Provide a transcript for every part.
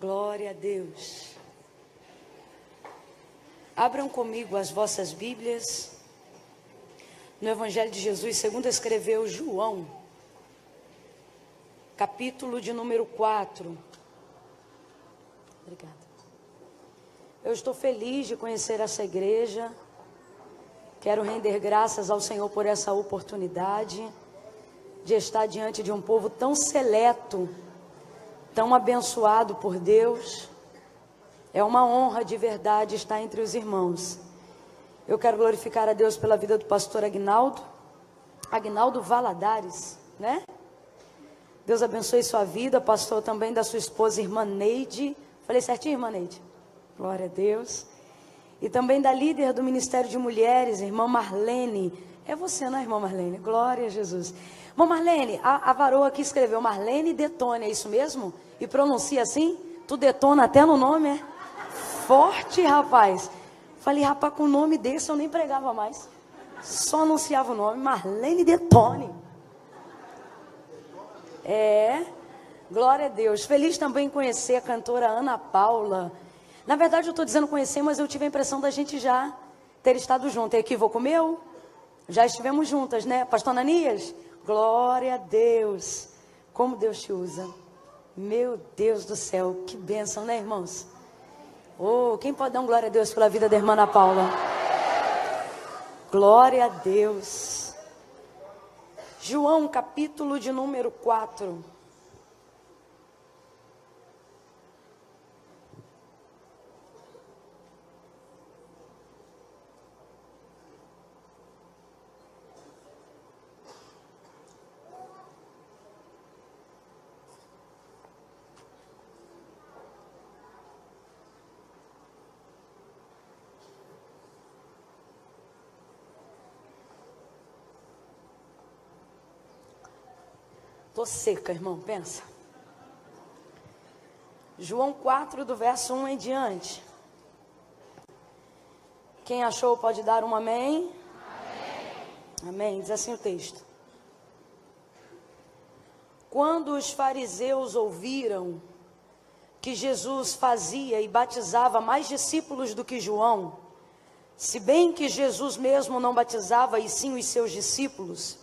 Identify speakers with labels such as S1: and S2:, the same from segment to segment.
S1: Glória a Deus. Abram comigo as vossas Bíblias no Evangelho de Jesus, segundo escreveu João, capítulo de número 4. Obrigada. Eu estou feliz de conhecer essa igreja. Quero render graças ao Senhor por essa oportunidade de estar diante de um povo tão seleto, tão abençoado por Deus. É uma honra de verdade estar entre os irmãos. Eu quero glorificar a Deus pela vida do pastor Aguinaldo Valadares, né? Deus abençoe sua vida, pastor, também da sua esposa, irmã Neide. Falei certinho, irmã Neide? Glória a Deus. E também da líder do Ministério de Mulheres, irmã Marlene. É você, não é, irmã Marlene? Glória a Jesus. Irmã Marlene, a varoa aqui escreveu Marlene Detone, é isso mesmo? E pronuncia assim? Tu detona até no nome, é? Forte, rapaz. Falei, rapaz, com o nome desse eu nem pregava mais. Só anunciava o nome, Marlene Detone. Glória a Deus. Feliz também em conhecer a cantora Ana Paula. Na verdade eu estou dizendo conhecer, mas eu tive a impressão da gente já ter estado junto. É equívoco meu? Já estivemos juntas, né? Pastor Ananias? Glória a Deus. Como Deus te usa. Meu Deus do céu, que bênção, né, irmãos? Oh, quem pode dar um glória a Deus pela vida da irmã Ana Paula? Glória a Deus. João, capítulo de número 4. Tô seca, irmão, pensa. João 4, do verso 1 em diante. Quem achou pode dar um amém? Amém. Amém. Diz assim o texto. Quando os fariseus ouviram que Jesus fazia e batizava mais discípulos do que João, se bem que Jesus mesmo não batizava e sim os seus discípulos,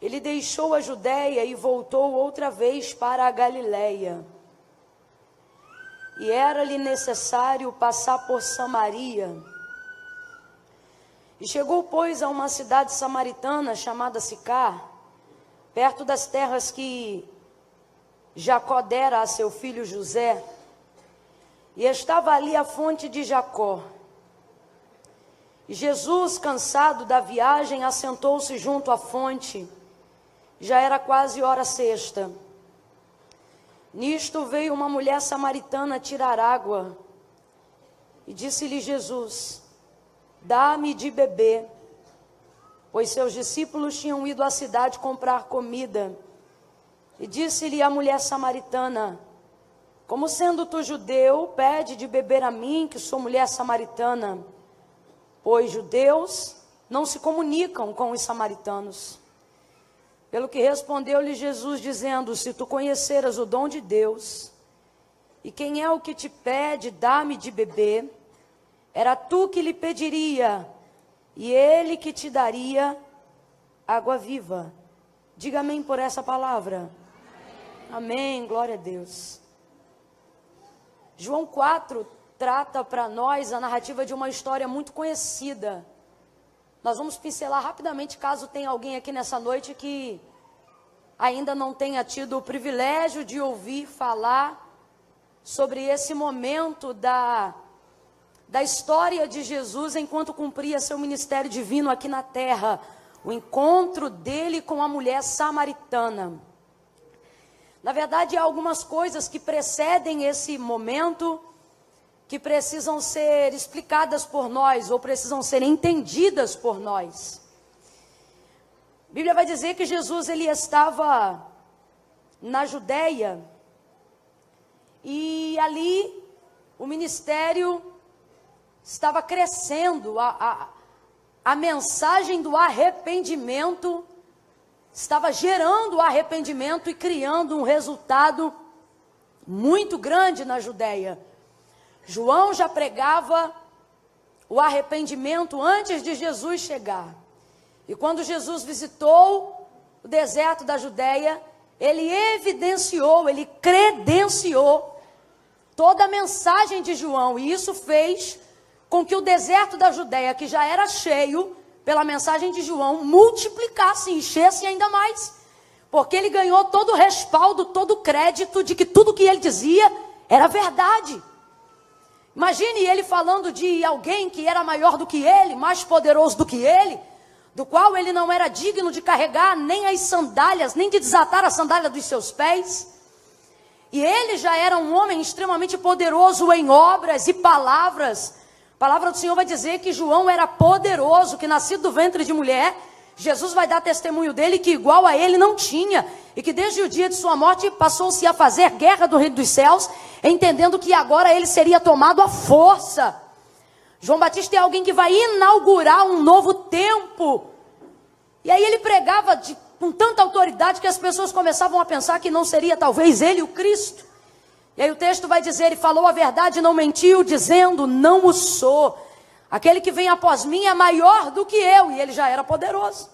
S1: ele deixou a Judéia e voltou outra vez para a Galiléia. E era-lhe necessário passar por Samaria. E chegou, pois, a uma cidade samaritana chamada Sicar, perto das terras que Jacó dera a seu filho José. E estava ali a fonte de Jacó. E Jesus, cansado da viagem, assentou-se junto à fonte. Já era quase hora sexta. Nisto veio uma mulher samaritana tirar água. E disse-lhe Jesus: dá-me de beber. Pois seus discípulos tinham ido à cidade comprar comida. E disse-lhe a mulher samaritana: como sendo tu judeu, pede de beber a mim, que sou mulher samaritana. Pois judeus não se comunicam com os samaritanos. Pelo que respondeu-lhe Jesus, dizendo: se tu conheceras o dom de Deus, e quem é o que te pede, dá-me de beber, era tu que lhe pediria, e ele que te daria água viva. Diga amém por essa palavra. Amém, glória a Deus. João 4 trata para nós a narrativa de uma história muito conhecida. Nós vamos pincelar rapidamente, caso tenha alguém aqui nessa noite que ainda não tenha tido o privilégio de ouvir falar sobre esse momento da história de Jesus enquanto cumpria seu ministério divino aqui na terra, o encontro dele com a mulher samaritana. Na verdade, há algumas coisas que precedem esse momento que precisam ser explicadas por nós, ou precisam ser entendidas por nós. A Bíblia vai dizer que Jesus ele estava na Judéia, e ali o ministério estava crescendo, a mensagem do arrependimento estava gerando arrependimento e criando um resultado muito grande na Judéia. João já pregava o arrependimento antes de Jesus chegar. E quando Jesus visitou o deserto da Judéia, ele evidenciou, ele credenciou toda a mensagem de João. E isso fez com que o deserto da Judéia, que já era cheio pela mensagem de João, multiplicasse, enchesse ainda mais. Porque ele ganhou todo o respaldo, todo o crédito de que tudo que ele dizia era verdade. Imagine ele falando de alguém que era maior do que ele, mais poderoso do que ele, do qual ele não era digno de carregar nem as sandálias, nem de desatar a sandália dos seus pés. E ele já era um homem extremamente poderoso em obras e palavras. A palavra do Senhor vai dizer que João era poderoso, que nascido do ventre de mulher. Jesus vai dar testemunho dele que igual a ele não tinha. E que desde o dia de sua morte passou-se a fazer guerra do reino dos céus, entendendo que agora ele seria tomado à força. João Batista é alguém que vai inaugurar um novo tempo. E aí ele pregava com tanta autoridade que as pessoas começavam a pensar que não seria talvez ele o Cristo. E aí o texto vai dizer, ele falou a verdade e não mentiu, dizendo, não o sou. Aquele que vem após mim é maior do que eu. E ele já era poderoso.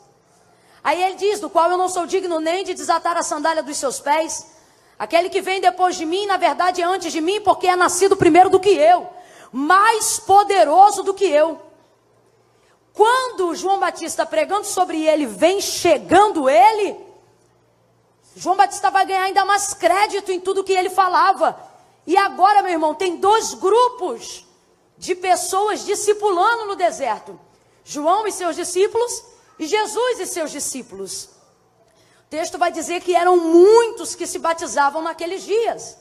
S1: Aí ele diz, do qual eu não sou digno nem de desatar a sandália dos seus pés. Aquele que vem depois de mim, na verdade é antes de mim, porque é nascido primeiro do que eu. Mais poderoso do que eu. Quando João Batista pregando sobre ele, vem chegando ele, João Batista vai ganhar ainda mais crédito em tudo que ele falava. E agora, meu irmão, tem dois grupos de pessoas discipulando no deserto. João e seus discípulos e Jesus e seus discípulos. O texto vai dizer que eram muitos que se batizavam naqueles dias.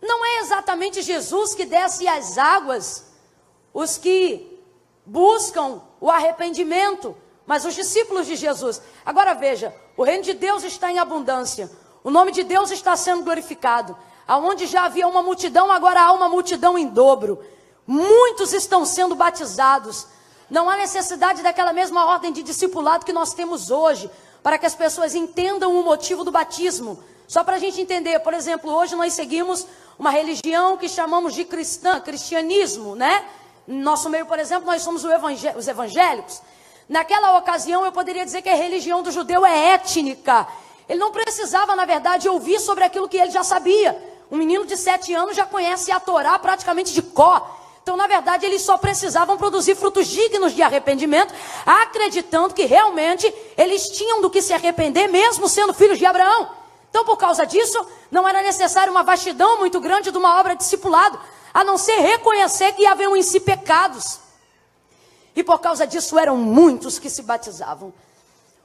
S1: Não é exatamente Jesus que desce às águas, os que buscam o arrependimento, mas os discípulos de Jesus. Agora veja, o reino de Deus está em abundância. O nome de Deus está sendo glorificado. Aonde já havia uma multidão, agora há uma multidão em dobro. Muitos estão sendo batizados. Não há necessidade daquela mesma ordem de discipulado que nós temos hoje, para que as pessoas entendam o motivo do batismo. Só para a gente entender, por exemplo, hoje nós seguimos uma religião que chamamos de cristianismo, né? No nosso meio, por exemplo, nós somos os evangélicos. Naquela ocasião, eu poderia dizer que a religião do judeu é étnica. Ele não precisava, na verdade, ouvir sobre aquilo que ele já sabia. Um menino de 7 anos já conhece a Torá praticamente de cor. Então, na verdade, eles só precisavam produzir frutos dignos de arrependimento, acreditando que realmente eles tinham do que se arrepender, mesmo sendo filhos de Abraão. Então, por causa disso, não era necessário uma vastidão muito grande de uma obra de discipulado, a não ser reconhecer que haviam em si pecados. E por causa disso eram muitos que se batizavam.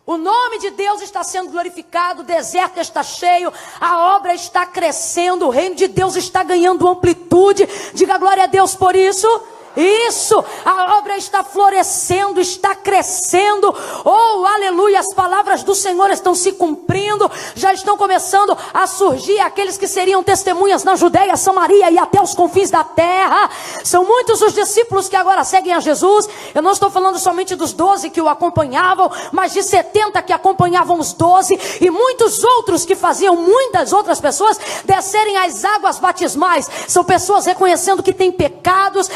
S1: O nome de Deus está sendo glorificado, o deserto está cheio, a obra está crescendo, o reino de Deus está ganhando amplitude. Diga glória a Deus por isso. Isso, a obra está florescendo, está crescendo. Oh, aleluia, as palavras do Senhor estão se cumprindo. Já estão começando a surgir aqueles que seriam testemunhas na Judéia, Samaria e até os confins da terra. São muitos os discípulos que agora seguem a Jesus. Eu não estou falando somente dos 12 que o acompanhavam, mas de 70 que acompanhavam os 12 e muitos outros que faziam muitas outras pessoas descerem às águas batismais. São pessoas reconhecendo que têm pecados,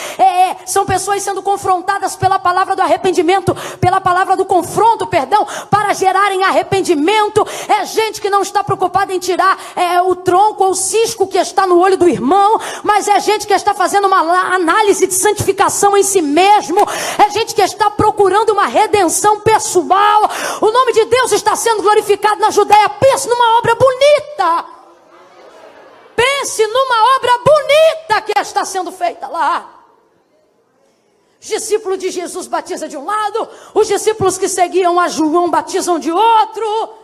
S1: são pessoas sendo confrontadas pela palavra do arrependimento, pela palavra do confronto, perdão, para gerarem arrependimento. É gente que não está preocupada em tirar o tronco ou o cisco que está no olho do irmão, mas é gente que está fazendo uma análise de santificação em si mesmo, é gente que está procurando uma redenção pessoal. O nome de Deus está sendo glorificado na Judéia. Pense numa obra bonita, pense numa obra bonita que está sendo feita lá. Os discípulos de Jesus batizam de um lado, os discípulos que seguiam a João batizam de outro.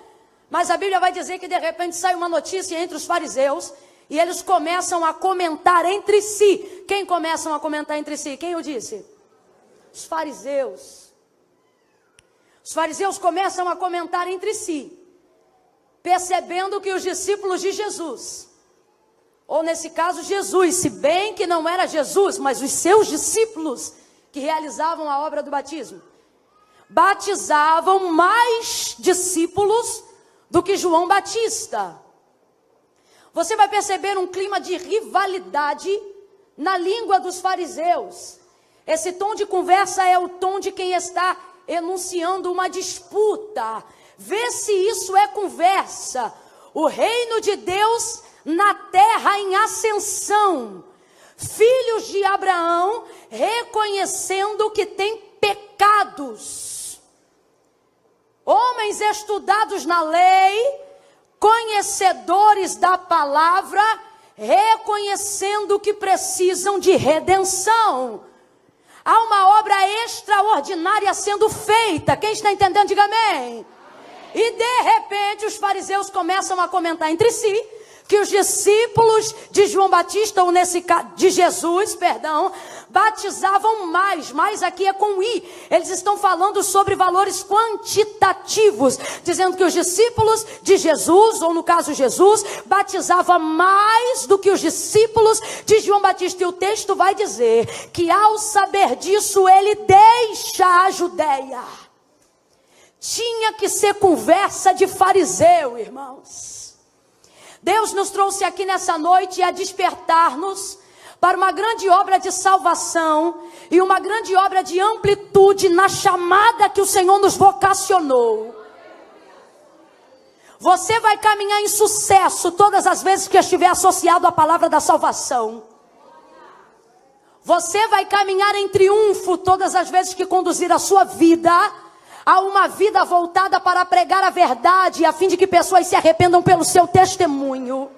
S1: Mas a Bíblia vai dizer que de repente sai uma notícia entre os fariseus e eles começam a comentar entre si. Quem começam a comentar entre si? Quem o disse? Os fariseus. Os fariseus começam a comentar entre si, percebendo que os discípulos de Jesus, ou nesse caso Jesus, se bem que não era Jesus, mas os seus discípulos que realizavam a obra do batismo, batizavam mais discípulos do que João Batista. você vai perceber um clima de rivalidade na língua dos fariseus. Esse tom de conversa é o tom de quem está enunciando uma disputa. Vê se isso é conversa. O reino de Deus na terra em ascensão. Filhos de Abraão reconhecendo que tem pecados. Homens estudados na lei, conhecedores da palavra, reconhecendo que precisam de redenção. Há uma obra extraordinária sendo feita. Quem está entendendo, diga amém. E de repente os fariseus começam a comentar entre si que os discípulos de João Batista, ou nesse caso, de Jesus, batizavam mais aqui é com I. Eles estão falando sobre valores quantitativos, dizendo que os discípulos de Jesus, ou no caso Jesus, batizava mais do que os discípulos de João Batista. E o texto vai dizer que ao saber disso, ele deixa a Judeia. Tinha que ser conversa de fariseu, irmãos. Deus nos trouxe aqui nessa noite a despertar-nos para uma grande obra de salvação e uma grande obra de amplitude na chamada que o Senhor nos vocacionou. Você vai caminhar em sucesso todas as vezes que estiver associado à palavra da salvação. Você vai caminhar em triunfo todas as vezes que conduzir a sua vida a uma vida voltada para pregar a verdade, a fim de que pessoas se arrependam pelo seu testemunho.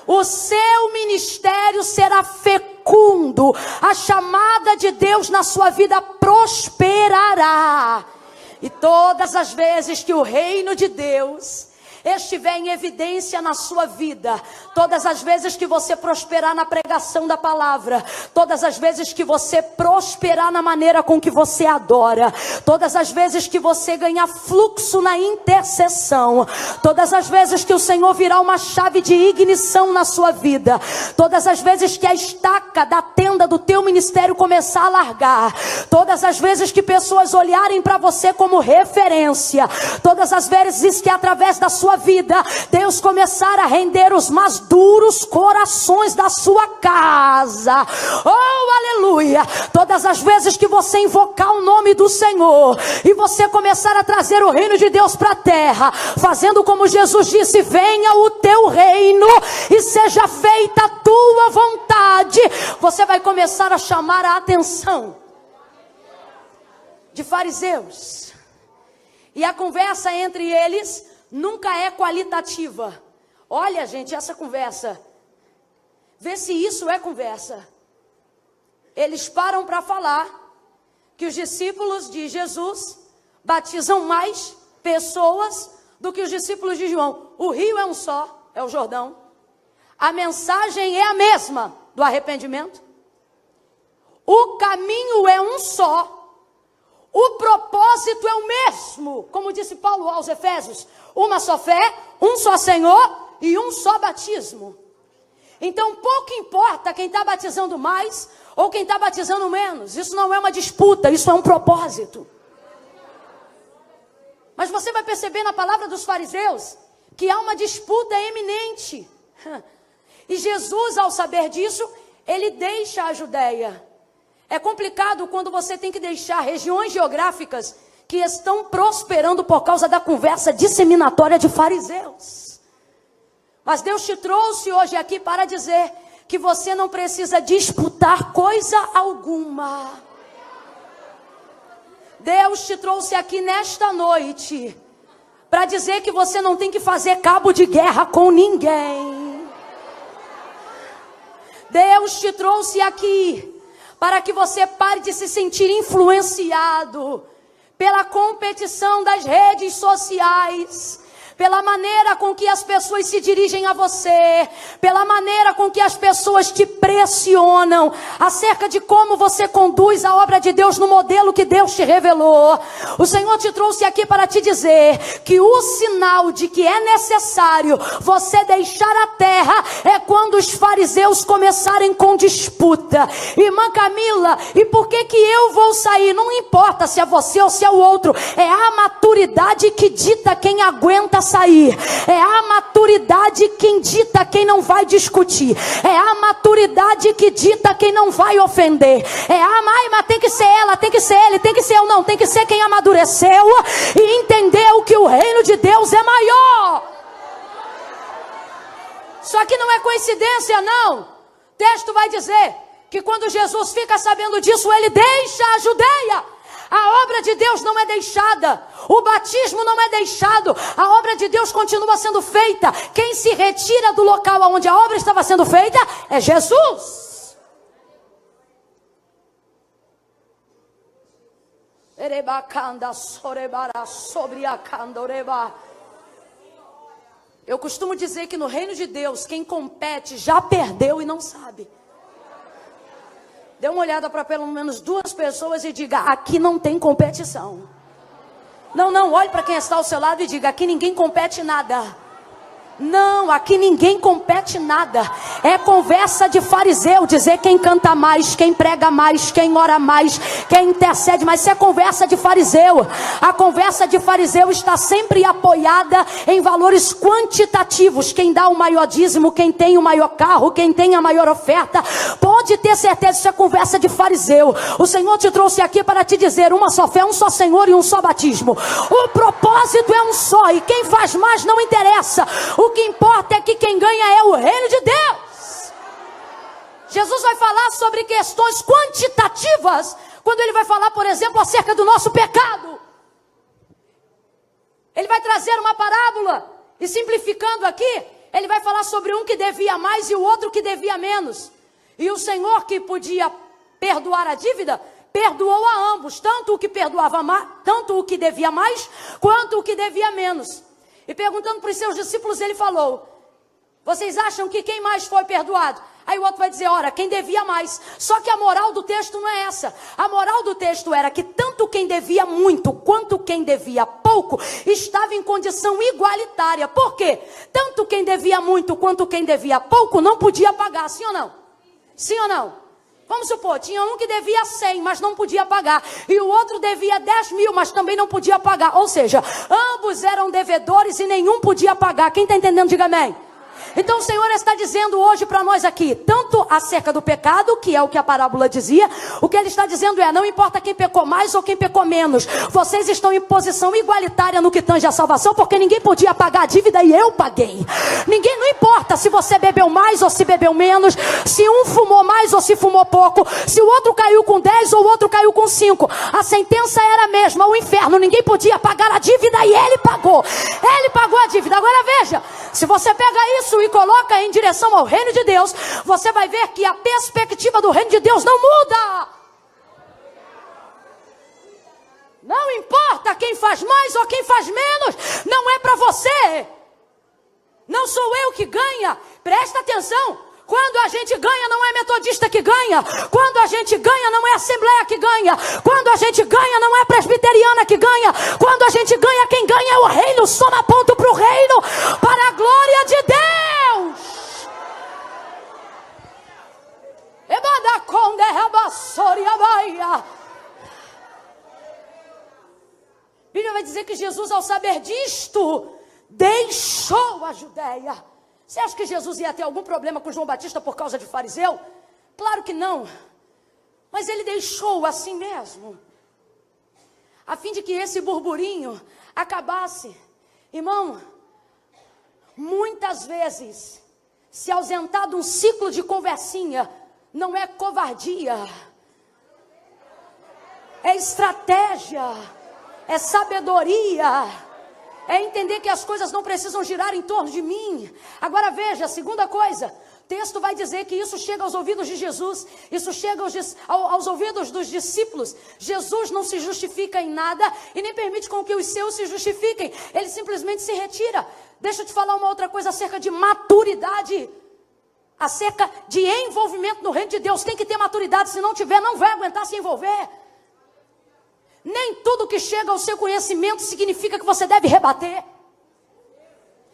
S1: O seu ministério será fecundo. A chamada de Deus na sua vida prosperará. E todas as vezes que o reino de Deus estiver em evidência na sua vida, todas as vezes que você prosperar na pregação da palavra, todas as vezes que você prosperar na maneira com que você adora, todas as vezes que você ganhar fluxo na intercessão, todas as vezes que o Senhor virar uma chave de ignição na sua vida, todas as vezes que a estaca da tenda do teu ministério começar a largar, todas as vezes que pessoas olharem para você como referência, todas as vezes que através da sua vida Deus começar a render os mais duros corações da sua casa, oh aleluia, todas as vezes que você invocar o nome do Senhor e você começar a trazer o reino de Deus para a terra, fazendo como Jesus disse: venha o teu reino e seja feita a tua vontade, você vai começar a chamar a atenção de fariseus. E a conversa entre eles nunca é qualitativa. Olha, gente, essa conversa, vê se isso é conversa. Eles param para falar que os discípulos de Jesus batizam mais pessoas do que os discípulos de João. O rio é um só, é o Jordão. A mensagem é a mesma do arrependimento. O caminho é um só. O propósito é o mesmo, como disse Paulo aos Efésios: uma só fé, um só Senhor e um só batismo. Então pouco importa quem está batizando mais ou quem está batizando menos. Isso não é uma disputa, isso é um propósito. Mas você vai perceber na palavra dos fariseus que há uma disputa eminente. E Jesus, ao saber disso, ele deixa a Judeia. É complicado quando você tem que deixar regiões geográficas que estão prosperando por causa da conversa disseminatória de fariseus. Mas Deus te trouxe hoje aqui para dizer que você não precisa disputar coisa alguma. Deus te trouxe aqui nesta noite para dizer que você não tem que fazer cabo de guerra com ninguém. Deus te trouxe aqui para que você pare de se sentir influenciado pela competição das redes sociais, pela maneira com que as pessoas se dirigem a você, pela maneira com que as pessoas te pressionam, acerca de como você conduz a obra de Deus no modelo que Deus te revelou. O Senhor te trouxe aqui para te dizer que o sinal de que é necessário você deixar a terra é quando os fariseus começarem com disputa. Irmã Camila, e por que eu vou sair? Não importa se é você ou se é o outro, é a maturidade que dita quem aguenta sair. É a maturidade quem dita quem não vai discutir. É a maturidade que dita quem não vai ofender. É a mãe, mas tem que ser ela, tem que ser ele, tem que ser eu, não. Tem que ser quem amadureceu e entendeu que o reino de Deus é maior. Isso aqui não é coincidência, não. O texto vai dizer que quando Jesus fica sabendo disso, ele deixa a Judeia. A obra de Deus não é deixada. O batismo não é deixado. A obra de Deus continua sendo feita. Quem se retira do local onde a obra estava sendo feita é Jesus. Eu costumo dizer que no reino de Deus, quem compete já perdeu e não sabe. Dê uma olhada para pelo menos 2 pessoas e diga: aqui não tem competição. Não, olhe para quem está ao seu lado e diga: aqui ninguém compete nada. Não, aqui ninguém compete nada. É conversa de fariseu, dizer quem canta mais, quem prega mais, quem ora mais, quem intercede mais. Isso é conversa de fariseu. A conversa de fariseu está sempre apoiada em valores quantitativos. Quem dá o maior dízimo, quem tem o maior carro, quem tem a maior oferta, pode ter certeza, isso é conversa de fariseu. O Senhor te trouxe aqui para te dizer: uma só fé, um só Senhor e um só batismo. O propósito é um só, e quem faz mais não interessa. O que importa é que quem ganha é o reino de Deus. Jesus vai falar sobre questões quantitativas quando ele vai falar, por exemplo, acerca do nosso pecado. Ele vai trazer uma parábola e, simplificando aqui, ele vai falar sobre um que devia mais e o outro que devia menos. E o Senhor, que podia perdoar a dívida, perdoou a ambos, tanto o que perdoava mais, tanto o que devia mais, quanto o que devia menos. E perguntando para os seus discípulos, ele falou: vocês acham que quem mais foi perdoado? Aí o outro vai dizer: ora, quem devia mais. Só que a moral do texto não é essa. A moral do texto era que tanto quem devia muito, quanto quem devia pouco, estava em condição igualitária. Por quê? Tanto quem devia muito, quanto quem devia pouco, não podia pagar, sim ou não? Sim ou não? Vamos supor, tinha um que devia 100, mas não podia pagar. E o outro devia 10 mil, mas também não podia pagar. Ou seja, ambos eram devedores e nenhum podia pagar. Quem está entendendo, diga amém. Então o Senhor está dizendo hoje para nós aqui, tanto acerca do pecado, que é o que a parábola dizia, o que ele está dizendo é: não importa quem pecou mais ou quem pecou menos, vocês estão em posição igualitária no que tange a salvação, porque ninguém podia pagar a dívida e eu paguei. Não importa se você bebeu mais ou se bebeu menos, se um fumou mais ou se fumou pouco, se o outro caiu com 10 ou o outro caiu com 5, a sentença era a mesma, o inferno. Ninguém podia pagar a dívida e ele pagou. Ele pagou a dívida. Agora veja, se você pega isso e coloca em direção ao reino de Deus, você vai ver que a perspectiva do reino de Deus não muda. Não importa quem faz mais ou quem faz menos, não é para você. Não sou eu que ganha. Presta atenção. Quando a gente ganha, não é metodista que ganha. Quando a gente ganha, não é assembleia que ganha. Quando a gente ganha, não é presbiteriana que ganha. Quando a gente ganha, quem ganha é o reino. Soma ponto para o reino, para a glória de Deus. A Bíblia vai dizer que Jesus, ao saber disto, deixou a Judeia. Você acha que Jesus ia ter algum problema com João Batista por causa de fariseu? Claro que não. Mas ele deixou assim mesmo, a fim de que esse burburinho acabasse. Irmão, muitas vezes, se ausentar de um ciclo de conversinha não é covardia, é estratégia, é sabedoria. É entender que as coisas não precisam girar em torno de mim. Agora veja, a segunda coisa. O texto vai dizer que isso chega aos ouvidos de Jesus. Isso chega aos ouvidos dos discípulos. Jesus não se justifica em nada e nem permite com que os seus se justifiquem. Ele simplesmente se retira. Deixa eu te falar uma outra coisa acerca de maturidade. Acerca de envolvimento no reino de Deus. Tem que ter maturidade. Se não tiver, não vai aguentar se envolver. Nem tudo que chega ao seu conhecimento significa que você deve rebater.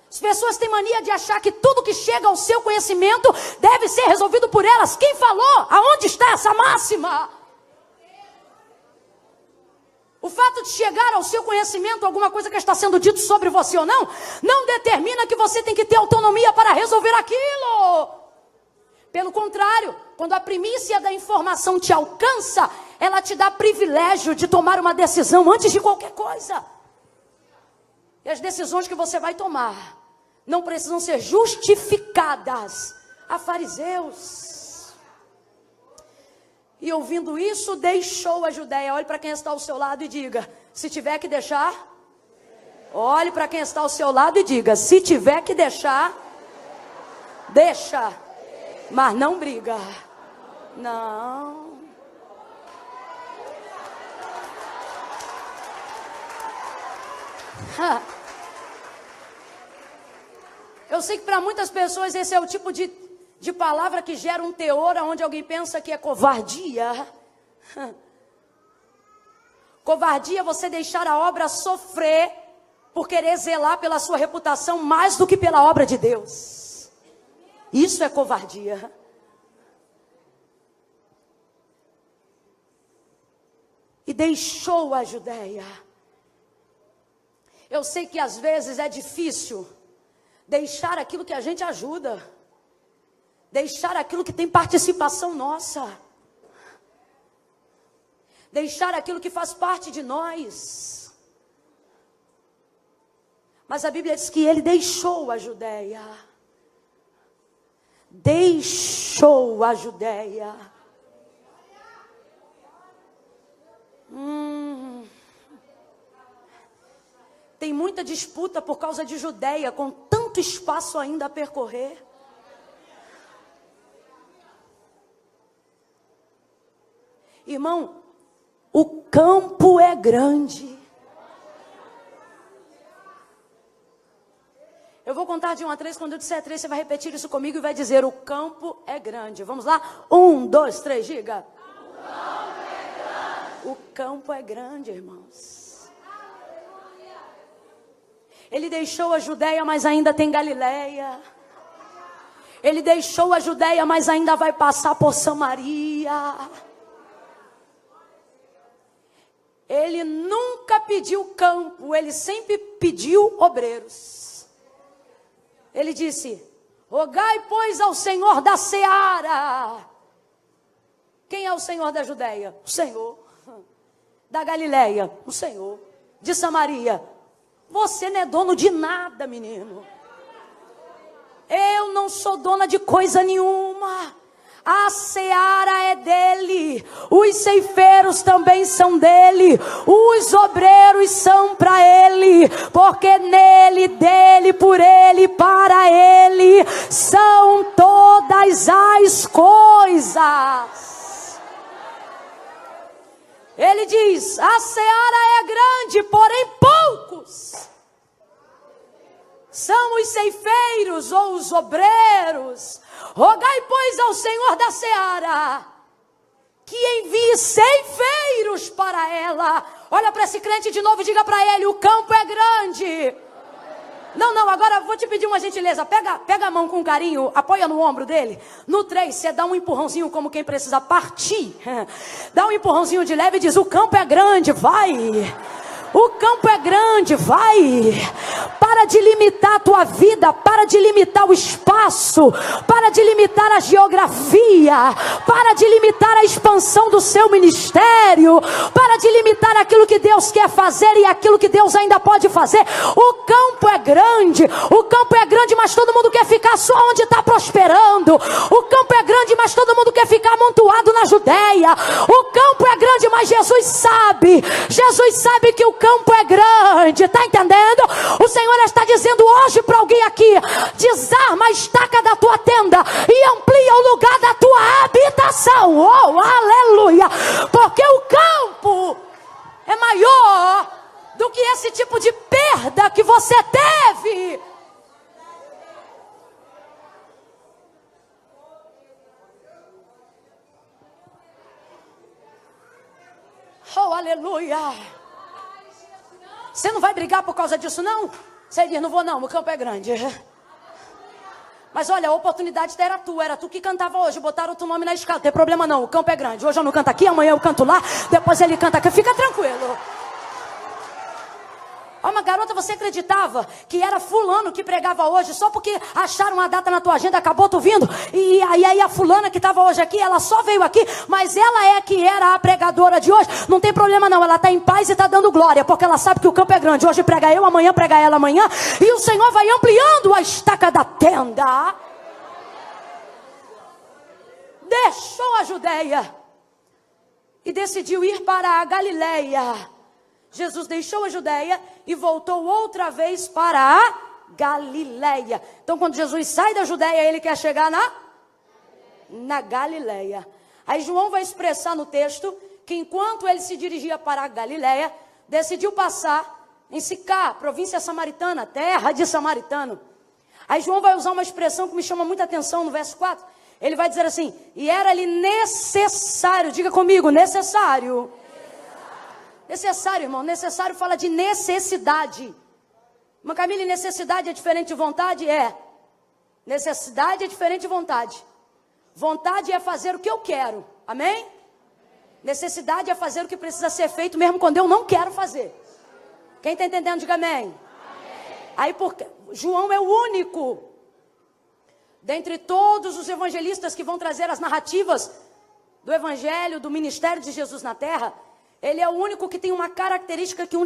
S1: As pessoas têm mania de achar que tudo que chega ao seu conhecimento deve ser resolvido por elas. Quem falou? Aonde está essa máxima? O fato de chegar ao seu conhecimento alguma coisa que está sendo dito sobre você ou não, não determina que você tem que ter autonomia para resolver aquilo. Pelo contrário, quando a primícia da informação te alcança, ela te dá privilégio de tomar uma decisão antes de qualquer coisa. E as decisões que você vai tomar não precisam ser justificadas a fariseus. E ouvindo isso, deixou a Judéia. Olhe para quem está ao seu lado e diga: se tiver que deixar. Olhe para quem está ao seu lado e diga: se tiver que deixar, deixa. Mas não briga. Não. Eu sei que para muitas pessoas esse é o tipo de palavra que gera um teor onde alguém pensa que é covardia. Covardia é você deixar a obra sofrer por querer zelar pela sua reputação mais do que pela obra de Deus. Isso é covardia. E deixou a Judéia. Eu sei que às vezes é difícil deixar aquilo que a gente ajuda, deixar aquilo que tem participação nossa, deixar aquilo que faz parte de nós. Mas a Bíblia diz que ele deixou a Judéia. Deixou a Judéia. Tem muita disputa por causa de Judéia, com tanto espaço ainda a percorrer. Irmão, o campo é grande. Eu vou contar de 1 a 3, quando eu disser 3, você vai repetir isso comigo e vai dizer: o campo é grande. Vamos lá? 1, 2, 3, diga. O campo é grande, irmãos. Ele deixou a Judéia, mas ainda tem Galileia. Ele deixou a Judéia, mas ainda vai passar por Samaria. Ele nunca pediu campo, ele sempre pediu obreiros. Ele disse: rogai, pois, ao Senhor da seara. Quem é o Senhor da Judéia? O Senhor. Da Galileia? O Senhor. De Samaria? Você não é dono de nada, menino. Eu não sou dona de coisa nenhuma. A seara é dele. Os ceifeiros também são dele. Os obreiros são para ele. Porque nele, dele, por ele, para ele são todas as coisas. Ele diz: a seara é grande, porém poucos são os ceifeiros ou os obreiros. Rogai, pois, ao Senhor da seara que envie ceifeiros para ela. Olha para esse crente de novo e diga para ele: o campo é grande. Não, agora eu vou te pedir uma gentileza. Pega a mão com carinho, apoia no ombro dele. No 3, você dá um empurrãozinho como quem precisa partir. Dá um empurrãozinho de leve e diz: o campo é grande, vai. O campo é grande, vai. Para de limitar a tua vida, para de limitar o espaço, para de limitar a geografia, para de limitar a expansão do seu ministério, para de limitar aquilo que Deus quer fazer e aquilo que Deus ainda pode fazer. O campo é grande, mas todo mundo quer ficar só onde está prosperando. O campo é grande, mas todo mundo quer ficar amontoado na Judéia. O campo é grande, mas Jesus sabe que o campo é grande, está entendendo? O Senhor está dizendo hoje para alguém aqui: desarma a estaca da tua tenda e amplia o lugar da tua habitação. Oh, aleluia! Porque o campo é maior do que esse tipo de perda que você teve. Oh, aleluia! Você não vai brigar por causa disso, não? Você diz: não vou não, o campo é grande. Mas olha, a oportunidade era tu que cantava hoje, botaram o teu nome na escala. Não tem problema não, o campo é grande. Hoje eu não canto aqui, amanhã eu canto lá, depois ele canta aqui. Fica tranquilo. Ó, uma garota, você acreditava que era fulano que pregava hoje, só porque acharam uma data na tua agenda, acabou tu vindo? E aí a fulana que estava hoje aqui, ela só veio aqui, mas ela é que era a pregadora de hoje. Não tem problema não, ela está em paz e está dando glória, porque ela sabe que o campo é grande. Hoje prega eu, amanhã prega ela amanhã, e o Senhor vai ampliando a estaca da tenda. Deixou a Judeia e decidiu ir para a Galileia. Jesus deixou a Judeia e voltou outra vez para a Galileia. Então, quando Jesus sai da Judeia, ele quer chegar na Galileia. Aí João vai expressar no texto que enquanto ele se dirigia para a Galileia, decidiu passar em Sicá, província samaritana, terra de samaritano. Aí João vai usar uma expressão que me chama muita atenção no verso 4. Ele vai dizer assim: e era-lhe necessário, diga comigo, necessário. Necessário, irmão, necessário fala de necessidade. Mas Camila, necessidade é diferente de vontade? É. Necessidade é diferente de vontade. Vontade é fazer o que eu quero, amém? Necessidade é fazer o que precisa ser feito mesmo quando eu não quero fazer. Quem está entendendo, diga amém. Amém. Aí porque João é o único dentre todos os evangelistas que vão trazer as narrativas do evangelho, do ministério de Jesus na terra. Ele é o único que tem uma característica que o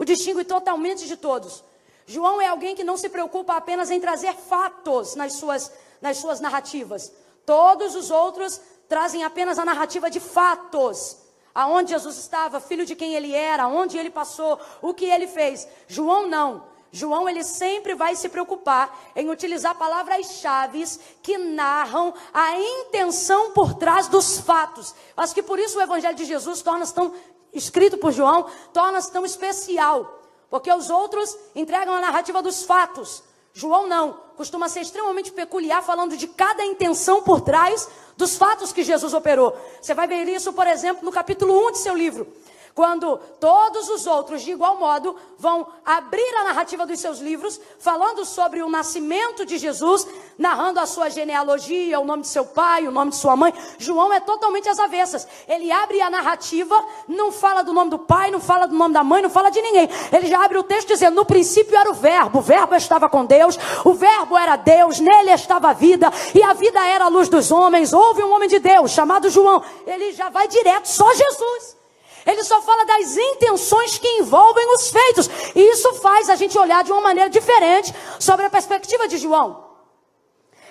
S1: distingue totalmente de todos. João é alguém que não se preocupa apenas em trazer fatos nas suas narrativas. Todos os outros trazem apenas a narrativa de fatos. Aonde Jesus estava, filho de quem ele era, onde ele passou, o que ele fez. João não. João, ele sempre vai se preocupar em utilizar palavras-chave que narram a intenção por trás dos fatos. Acho que por isso o Evangelho de Jesus torna-se tão, escrito por João, torna-se tão especial. Porque os outros entregam a narrativa dos fatos. João não, costuma ser extremamente peculiar, falando de cada intenção por trás dos fatos que Jesus operou. Você vai ver isso, por exemplo, no capítulo 1 de seu livro. Quando todos os outros, de igual modo, vão abrir a narrativa dos seus livros, falando sobre o nascimento de Jesus, narrando a sua genealogia, o nome de seu pai, o nome de sua mãe. João é totalmente às avessas. Ele abre a narrativa, não fala do nome do pai, não fala do nome da mãe, não fala de ninguém. Ele já abre o texto dizendo: no princípio era o verbo estava com Deus, o verbo era Deus, nele estava a vida, e a vida era a luz dos homens. Houve um homem de Deus chamado João. Ele já vai direto, só Jesus. Ele só fala das intenções que envolvem os feitos. E isso faz a gente olhar de uma maneira diferente sobre a perspectiva de João.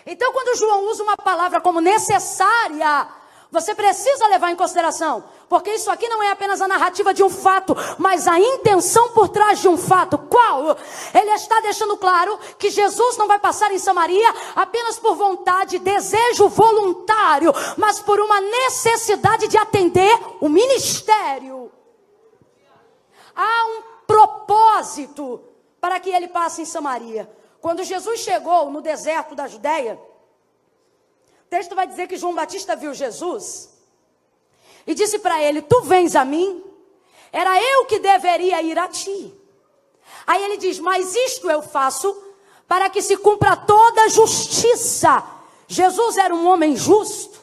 S1: Então, quando João usa uma palavra como necessária, você precisa levar em consideração. Porque isso aqui não é apenas a narrativa de um fato, mas a intenção por trás de um fato. Qual? Ele está deixando claro que Jesus não vai passar em Samaria apenas por vontade, desejo voluntário, mas por uma necessidade de atender o ministério. Há um propósito para que ele passe em Samaria. Quando Jesus chegou no deserto da Judeia, o texto vai dizer que João Batista viu Jesus e disse para ele: tu vens a mim? Era eu que deveria ir a ti. Aí ele diz: mas isto eu faço para que se cumpra toda a justiça. Jesus era um homem justo.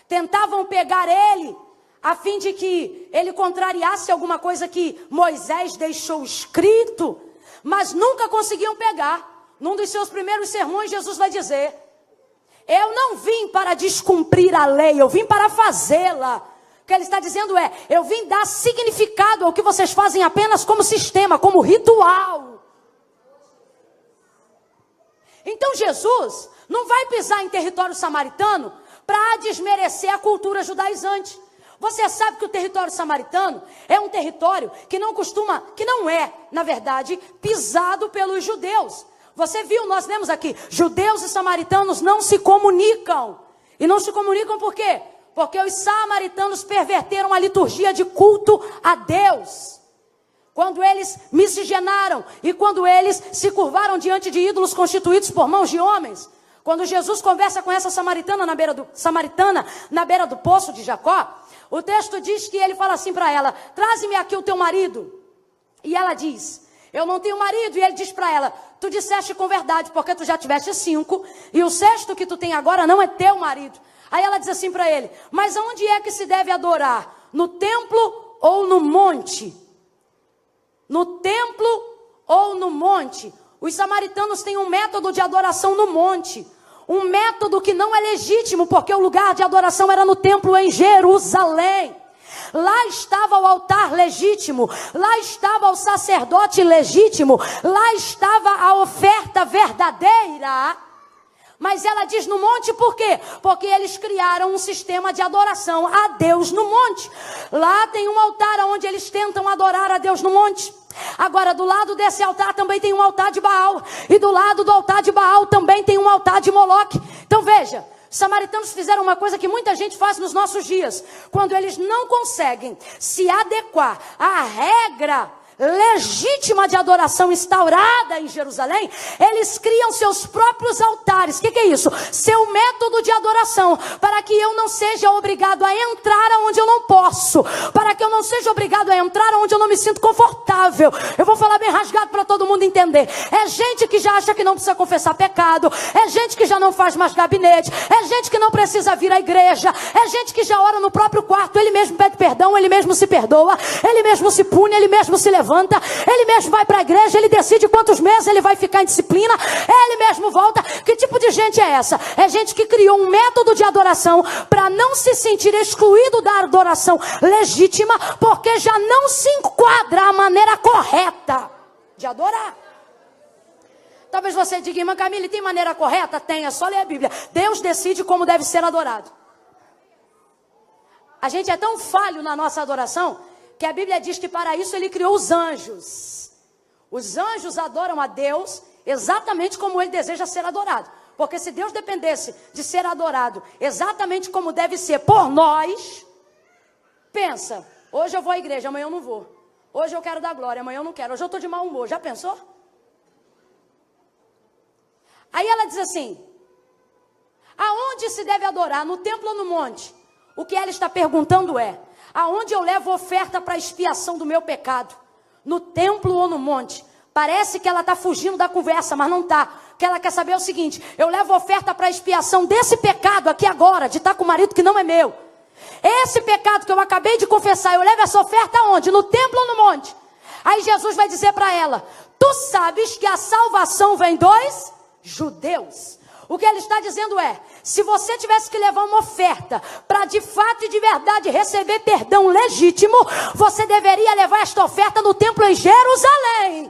S1: Tentavam pegar ele a fim de que ele contrariasse alguma coisa que Moisés deixou escrito, mas nunca conseguiam pegar. Num dos seus primeiros sermões, Jesus vai dizer: eu não vim para descumprir a lei, eu vim para fazê-la. O que ele está dizendo é: eu vim dar significado ao que vocês fazem apenas como sistema, como ritual. Então Jesus não vai pisar em território samaritano para desmerecer a cultura judaizante. Você sabe que o território samaritano é um território que não é, na verdade, pisado pelos judeus. Você viu, nós lemos aqui, judeus e samaritanos não se comunicam. E não se comunicam por quê? Porque os samaritanos perverteram a liturgia de culto a Deus. Quando eles miscigenaram e quando eles se curvaram diante de ídolos constituídos por mãos de homens. Quando Jesus conversa com essa samaritana na beira do poço de Jacó, o texto diz que ele fala assim para ela: traze-me aqui o teu marido. E ela diz: eu não tenho marido. E ele diz para ela: tu disseste com verdade, porque tu já tiveste 5, e o 6º que tu tem agora não é teu marido. Aí ela diz assim para ele: mas onde é que se deve adorar? No templo ou no monte? no templo ou no monte. Os samaritanos têm um método de adoração no monte. Um método que não é legítimo, porque o lugar de adoração era no templo em Jerusalém. Lá estava o altar legítimo, lá estava o sacerdote legítimo, lá estava a oferta verdadeira. Mas ela diz no monte por quê? Porque eles criaram um sistema de adoração a Deus no monte. Lá tem um altar onde eles tentam adorar a Deus no monte. Agora, do lado desse altar também tem um altar de Baal. E do lado do altar de Baal também tem um altar de Moloque. Então veja, os samaritanos fizeram uma coisa que muita gente faz nos nossos dias. Quando eles não conseguem se adequar à regra legítima de adoração instaurada em Jerusalém, eles criam seus próprios altares. O que é isso? Seu método de adoração, para que eu não seja obrigado a entrar onde eu não posso, para que eu não seja obrigado a entrar onde eu não me sinto confortável. Eu vou falar bem rasgado para todo mundo entender. É gente que já acha que não precisa confessar pecado, é gente que já não faz mais gabinete, é gente que não precisa vir à igreja, é gente que já ora no próprio quarto, ele mesmo pede perdão, ele mesmo se perdoa, ele mesmo se pune, ele mesmo se levanta, ele mesmo vai para a igreja, ele decide quantos meses ele vai ficar em disciplina, ele mesmo volta. Que tipo de gente é essa? É gente que criou um método de adoração para não se sentir excluído da adoração legítima, porque já não se enquadra a maneira correta de adorar. Talvez você diga, irmã Camille, tem maneira correta? Tem, é só ler a Bíblia. Deus decide como deve ser adorado. A gente é tão falho na nossa adoração que a Bíblia diz que para isso ele criou os anjos. Os anjos adoram a Deus exatamente como ele deseja ser adorado. Porque se Deus dependesse de ser adorado exatamente como deve ser por nós, pensa, hoje eu vou à igreja, amanhã eu não vou. Hoje eu quero dar glória, amanhã eu não quero. Hoje eu estou de mau humor, já pensou? Aí ela diz assim, aonde se deve adorar, no templo ou no monte? O que ela está perguntando é, aonde eu levo oferta para expiação do meu pecado? No templo ou no monte? Parece que ela está fugindo da conversa, mas não está. O que ela quer saber é o seguinte, eu levo oferta para expiação desse pecado aqui agora, de estar com o marido que não é meu. Esse pecado que eu acabei de confessar, eu levo essa oferta aonde? No templo ou no monte? Aí Jesus vai dizer para ela, tu sabes que a salvação vem dos judeus. O que ele está dizendo é, se você tivesse que levar uma oferta para de fato e de verdade receber perdão legítimo, você deveria levar esta oferta no templo em Jerusalém.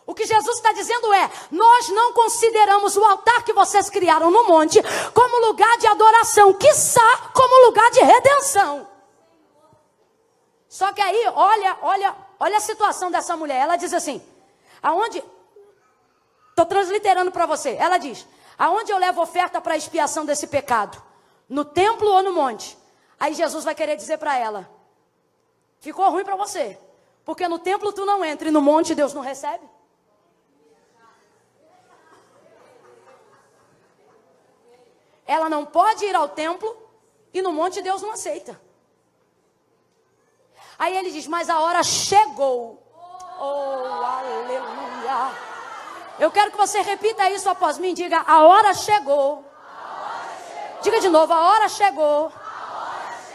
S1: O que Jesus está dizendo é, nós não consideramos o altar que vocês criaram no monte como lugar de adoração, quiçá como lugar de redenção. Só que aí, olha a situação dessa mulher. Ela diz assim, aonde... Estou transliterando para você. Ela diz, aonde eu levo oferta para expiação desse pecado? No templo ou no monte? Aí Jesus vai querer dizer para ela, ficou ruim para você, porque no templo tu não entra e no monte Deus não recebe? Ela não pode ir ao templo e no monte Deus não aceita. Aí ele diz, mas a hora chegou. Oh, aleluia. Eu quero que você repita isso após mim. Diga, a hora chegou. Diga de novo, a hora chegou.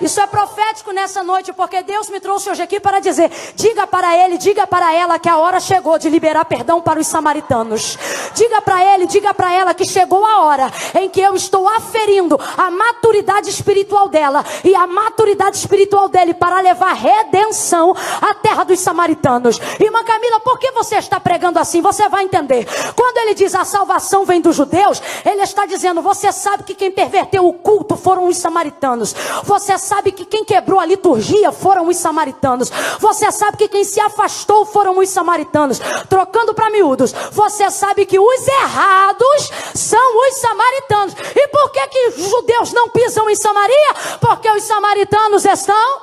S1: Isso é profético nessa noite, porque Deus me trouxe hoje aqui para dizer, diga para ele, diga para ela que a hora chegou de liberar perdão para os samaritanos. Diga para ele, diga para ela que chegou a hora em que eu estou aferindo a maturidade espiritual dela e a maturidade espiritual dele para levar redenção à terra dos samaritanos. Irmã Camila, por que você está pregando assim? Você vai entender. Quando ele diz a salvação vem dos judeus, ele está dizendo, você sabe que quem perverteu o culto foram os samaritanos. Você sabe que quem quebrou a liturgia foram os samaritanos. Você sabe que quem se afastou foram os samaritanos. Trocando para miúdos, você sabe que os errados são os samaritanos. E por que os judeus não pisam em Samaria? Porque os samaritanos estão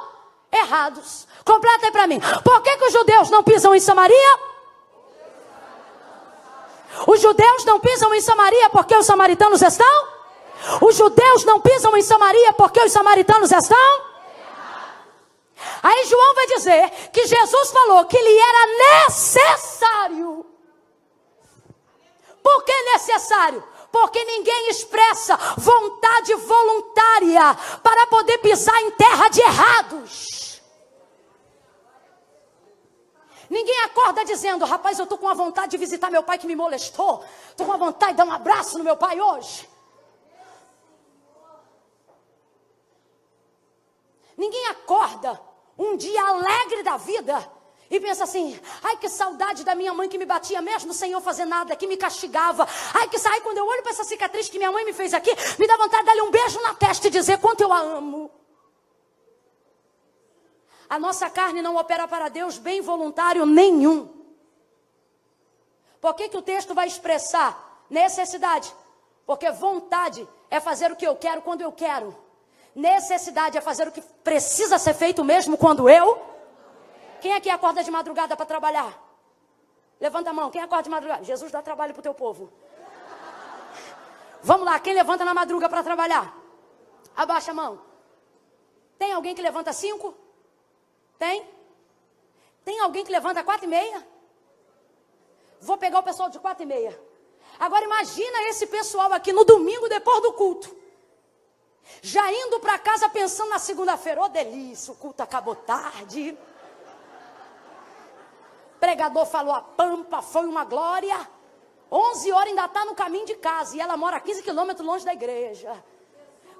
S1: errados. Completa aí para mim. Por que os judeus não pisam em Samaria? Os judeus não pisam em Samaria porque os samaritanos estão? Os judeus não pisam em Samaria porque os samaritanos estão? Aí João vai dizer que Jesus falou que lhe era necessário. Por que necessário? Porque ninguém expressa vontade voluntária para poder pisar em terra de errados. Ninguém acorda dizendo, rapaz, eu estou com a vontade de visitar meu pai que me molestou. Estou com a vontade de dar um abraço no meu pai hoje. Ninguém acorda um dia alegre da vida e pensa assim, ai que saudade da minha mãe que me batia mesmo sem eu fazer nada, que me castigava. Ai quando eu olho para essa cicatriz que minha mãe me fez aqui, me dá vontade de dar-lhe um beijo na testa e dizer quanto eu a amo. A nossa carne não opera para Deus bem voluntário nenhum. Por que o texto vai expressar necessidade? Porque vontade é fazer o que eu quero quando eu quero. Necessidade é fazer o que precisa ser feito mesmo quando eu. Quem aqui acorda de madrugada para trabalhar? Levanta a mão, quem acorda de madrugada? Jesus dá trabalho para o teu povo. Vamos lá, quem levanta na madruga para trabalhar? Abaixa a mão. Tem alguém que levanta 5? Tem? Tem alguém que levanta 4:30? Vou pegar o pessoal de 4:30. Agora imagina esse pessoal aqui no domingo depois do culto. Já indo para casa pensando na segunda-feira, delícia, o culto acabou tarde. Pregador falou a pampa, foi uma glória. 11 horas ainda está no caminho de casa e ela mora 15 quilômetros longe da igreja.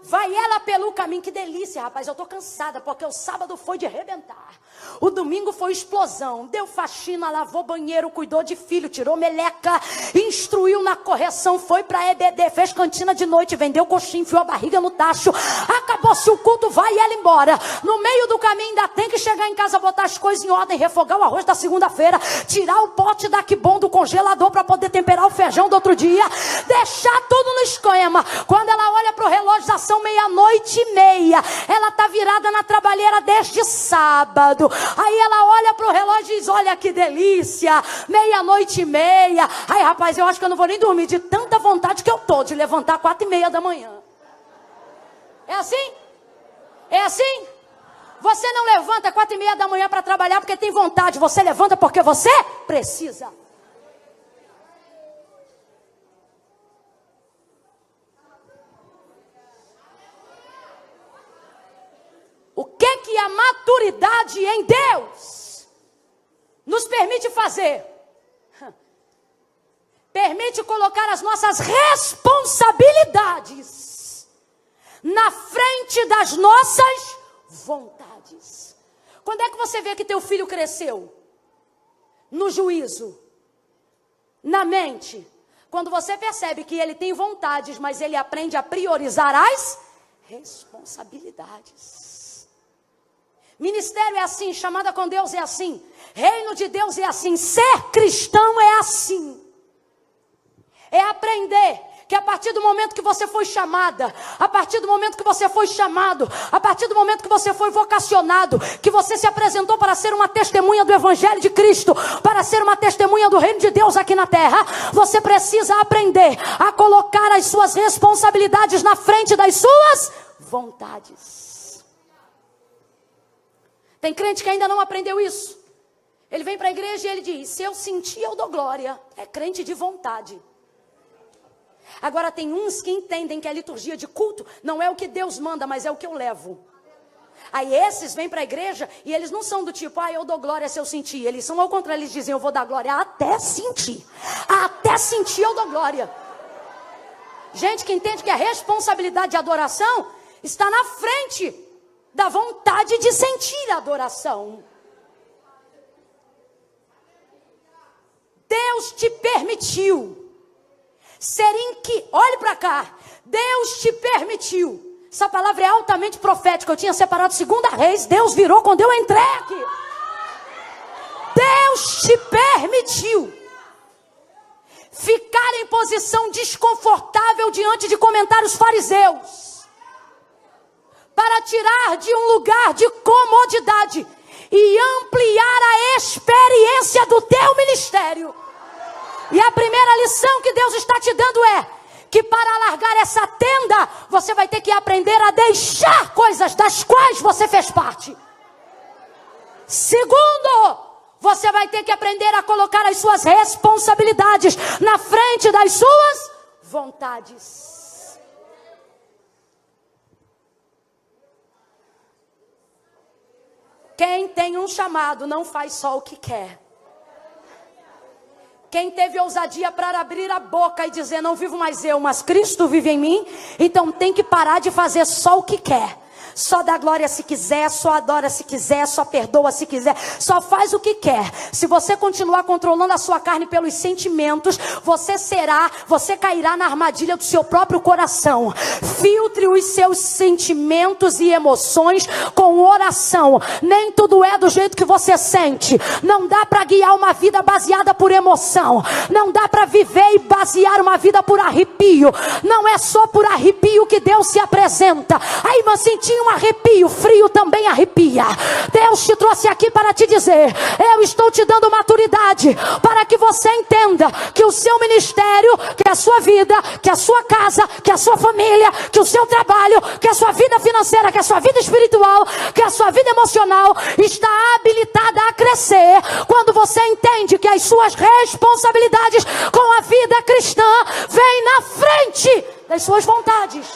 S1: Vai ela pelo caminho, que delícia, rapaz, eu tô cansada, porque o sábado foi de arrebentar. O domingo foi explosão, deu faxina, lavou banheiro, cuidou de filho, tirou meleca, instruiu na correção, foi pra EBD, fez cantina de noite, vendeu coxinha, enfiou a barriga no tacho, acabou-se o culto, vai ela embora. No meio do caminho ainda tem que chegar em casa, botar as coisas em ordem, refogar o arroz da segunda-feira, tirar o pote da que bom do congelador para poder temperar o feijão do outro dia, deixar tudo no esquema. Quando ela olha pro relógio, já são 00:30, ela tá virada na trabalheira desde sábado. Aí ela olha pro relógio e diz, olha que delícia, 00:30. Ai rapaz, eu acho que eu não vou nem dormir de tanta vontade que eu tô de levantar 4:30 da manhã. É assim? É assim? Você não levanta 4:30 da manhã para trabalhar porque tem vontade, você levanta porque você precisa. O que a maturidade em Deus nos permite fazer? Permite colocar as nossas responsabilidades na frente das nossas vontades. Quando é que você vê que teu filho cresceu? No juízo, na mente. Quando você percebe que ele tem vontades, mas ele aprende a priorizar as responsabilidades. Ministério é assim, chamada com Deus é assim, reino de Deus é assim, ser cristão é assim. É aprender que a partir do momento que você foi chamada, a partir do momento que você foi chamado, a partir do momento que você foi vocacionado, que você se apresentou para ser uma testemunha do Evangelho de Cristo, para ser uma testemunha do reino de Deus aqui na terra, você precisa aprender a colocar as suas responsabilidades na frente das suas vontades. Tem crente que ainda não aprendeu isso. Ele vem para a igreja e ele diz, se eu sentir, eu dou glória. É crente de vontade. Agora tem uns que entendem que a liturgia de culto não é o que Deus manda, mas é o que eu levo. Aí esses vêm para a igreja e eles não são do tipo, eu dou glória se eu sentir. Eles são ao contrário, eles dizem, eu vou dar glória até sentir. Até sentir eu dou glória. Gente que entende que a responsabilidade de adoração está na frente da vontade de sentir a adoração. Deus te permitiu ser olhe para cá, Deus te permitiu. Essa palavra é altamente profética. Eu tinha separado 2 Reis, Deus virou quando eu entrei aqui. Deus te permitiu ficar em posição desconfortável diante de comentários fariseus, para tirar de um lugar de comodidade e ampliar a experiência do teu ministério. E a primeira lição que Deus está te dando é que para alargar essa tenda, você vai ter que aprender a deixar coisas das quais você fez parte. Segundo, você vai ter que aprender a colocar as suas responsabilidades na frente das suas vontades. Quem tem um chamado não faz só o que quer. Quem teve ousadia para abrir a boca e dizer, não vivo mais eu, mas Cristo vive em mim, então tem que parar de fazer só o que quer. Só dá glória se quiser, só adora se quiser, só perdoa se quiser, só faz o que quer. Se você continuar controlando a sua carne pelos sentimentos, você cairá na armadilha do seu próprio coração. Filtre os seus sentimentos e emoções com oração. Nem tudo é do jeito que você sente. Não dá para guiar uma vida baseada por emoção. Não dá para viver e basear uma vida por arrepio. Não é só por arrepio que Deus se apresenta. Aí você sentiu um arrepio, frio também arrepia. Deus te trouxe aqui para te dizer, eu estou te dando maturidade para que você entenda que o seu ministério, que a sua vida, que a sua casa, que a sua família, que o seu trabalho, que a sua vida financeira, que a sua vida espiritual, que a sua vida emocional está habilitada a crescer quando você entende que as suas responsabilidades com a vida cristã vêm na frente das suas vontades.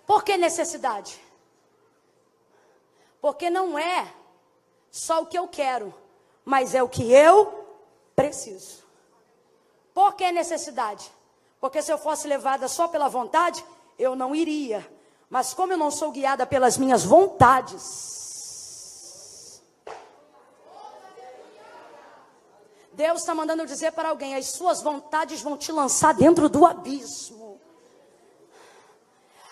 S1: Por que necessidade? Porque não é só o que eu quero, mas é o que eu preciso. Por que necessidade? Porque se eu fosse levada só pela vontade, eu não iria. Mas como eu não sou guiada pelas minhas vontades, Deus está mandando eu dizer para alguém, as suas vontades vão te lançar dentro do abismo.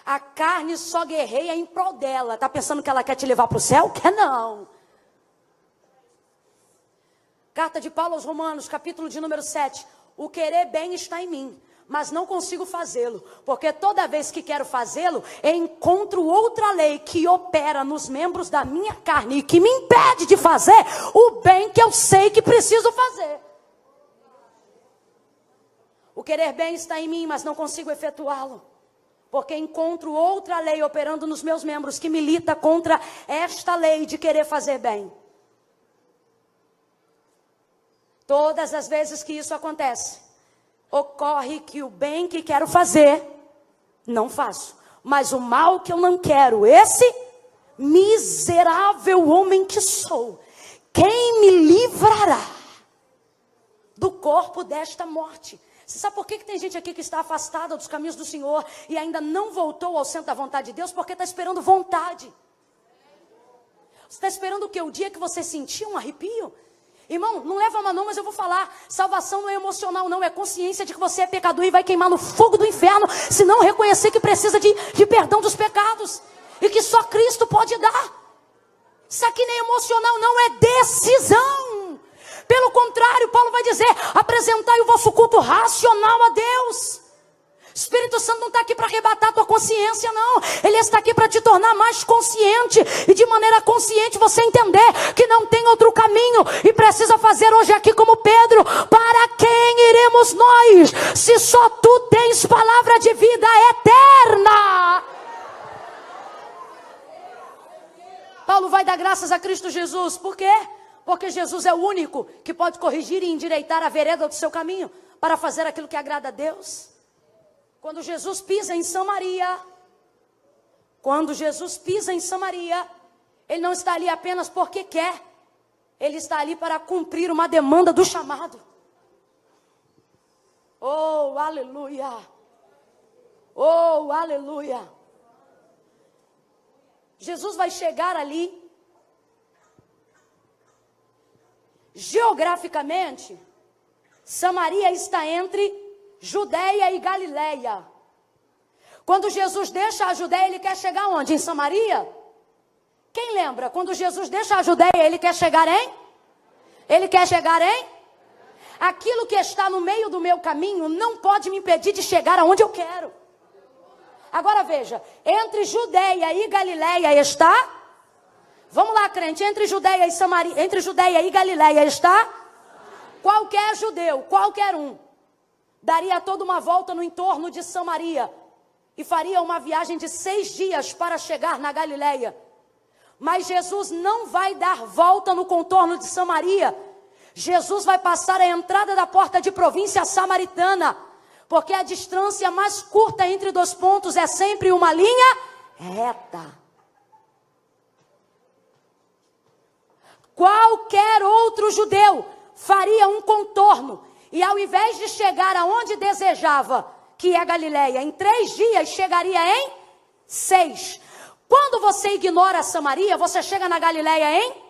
S1: A carne só guerreia em prol dela. Está pensando que ela quer te levar para o céu? Quer não. Carta de Paulo aos Romanos, capítulo de número 7. O querer bem está em mim, mas não consigo fazê-lo. Porque toda vez que quero fazê-lo, encontro outra lei que opera nos membros da minha carne e que me impede de fazer o bem que eu sei que preciso fazer. O querer bem está em mim, mas não consigo efetuá-lo. Porque encontro outra lei operando nos meus membros que milita contra esta lei de querer fazer bem. Todas as vezes que isso acontece, ocorre que o bem que quero fazer, não faço. Mas o mal que eu não quero, esse miserável homem que sou, quem me livrará do corpo desta morte? Você sabe por que tem gente aqui que está afastada dos caminhos do Senhor e ainda não voltou ao centro da vontade de Deus? Porque está esperando vontade. Você está esperando o quê? O dia que você sentiu um arrepio? Irmão, não leva a mão não, mas eu vou falar. Salvação não é emocional não, é consciência de que você é pecador e vai queimar no fogo do inferno, se não reconhecer que precisa de perdão dos pecados. E que só Cristo pode dar. Isso aqui nem emocional não, é decisão. Pelo contrário, Paulo vai dizer, apresentai o vosso culto racional a Deus. Espírito Santo não está aqui para arrebatar a tua consciência, não. Ele está aqui para te tornar mais consciente. E de maneira consciente você entender que não tem outro caminho. E precisa fazer hoje aqui como Pedro. Para quem iremos nós? Se só tu tens palavra de vida eterna. Paulo vai dar graças a Cristo Jesus. Por quê? Porque Jesus é o único que pode corrigir e endireitar a vereda do seu caminho para fazer aquilo que agrada a Deus. Quando Jesus pisa em Samaria, Ele não está ali apenas porque quer. Ele está ali para cumprir uma demanda do chamado. Oh, aleluia! Oh, aleluia! Jesus vai chegar ali. Geograficamente, Samaria está entre Judeia e Galileia. Quando Jesus deixa a Judeia, ele quer chegar onde? Em Samaria? Quem lembra? Quando Jesus deixa a Judeia, ele quer chegar em? Ele quer chegar em? Aquilo que está no meio do meu caminho não pode me impedir de chegar aonde eu quero. Agora veja, entre Judeia e Galileia está... Vamos lá, crente, entre Judeia e Galileia está? Qualquer judeu, qualquer um, daria toda uma volta no entorno de Samaria e faria uma viagem de 6 dias para chegar na Galileia. Mas Jesus não vai dar volta no contorno de Samaria. Jesus vai passar a entrada da porta de província samaritana. Porque a distância mais curta entre dois pontos é sempre uma linha reta. Qualquer outro judeu faria um contorno. E ao invés de chegar aonde desejava, que é Galileia, em 3 dias chegaria em 6. Quando você ignora Samaria, você chega na Galileia em?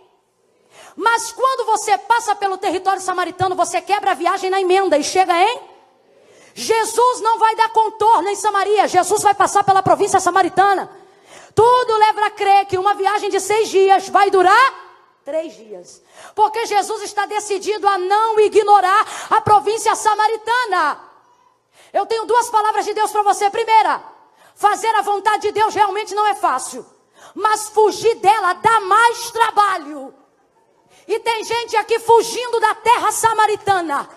S1: Mas quando você passa pelo território samaritano, você quebra a viagem na emenda e chega em? Jesus não vai dar contorno em Samaria, Jesus vai passar pela província samaritana. Tudo leva a crer que uma viagem de 6 dias vai durar 3 dias. Porque Jesus está decidido a não ignorar a província samaritana. Eu tenho 2 palavras de Deus para você. Primeira, fazer a vontade de Deus realmente não é fácil. Mas fugir dela dá mais trabalho. E tem gente aqui fugindo da terra samaritana.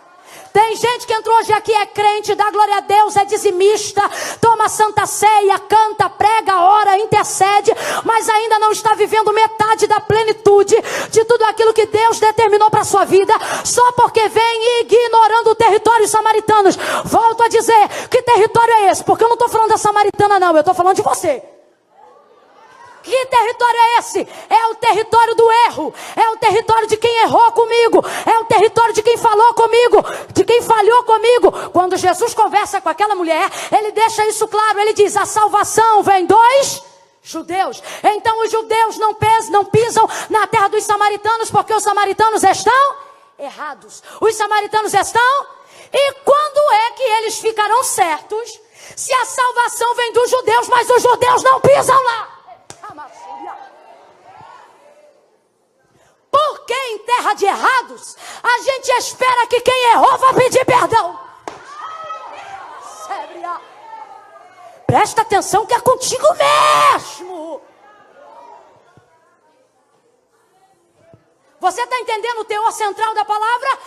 S1: Tem gente que entrou hoje aqui, é crente, dá glória a Deus, é dizimista, toma santa ceia, canta, prega, ora, intercede, mas ainda não está vivendo metade da plenitude de tudo aquilo que Deus determinou para a sua vida, só porque vem ignorando o território samaritanos. Volto a dizer, que território é esse? Porque eu não estou falando da samaritana não, eu estou falando de você. Que território é esse? É o território do erro. É o território de quem errou comigo. É o território de quem falou comigo. De quem falhou comigo. Quando Jesus conversa com aquela mulher, ele deixa isso claro. Ele diz, a salvação vem dos judeus. Então os judeus não pisam na terra dos samaritanos, porque os samaritanos estão errados. Os samaritanos estão... E quando é que eles ficarão certos? Se a salvação vem dos judeus, mas os judeus não pisam lá. Porque em terra de errados, a gente espera que quem errou vá pedir perdão. Presta atenção que é contigo mesmo. Você está entendendo o teor central da palavra?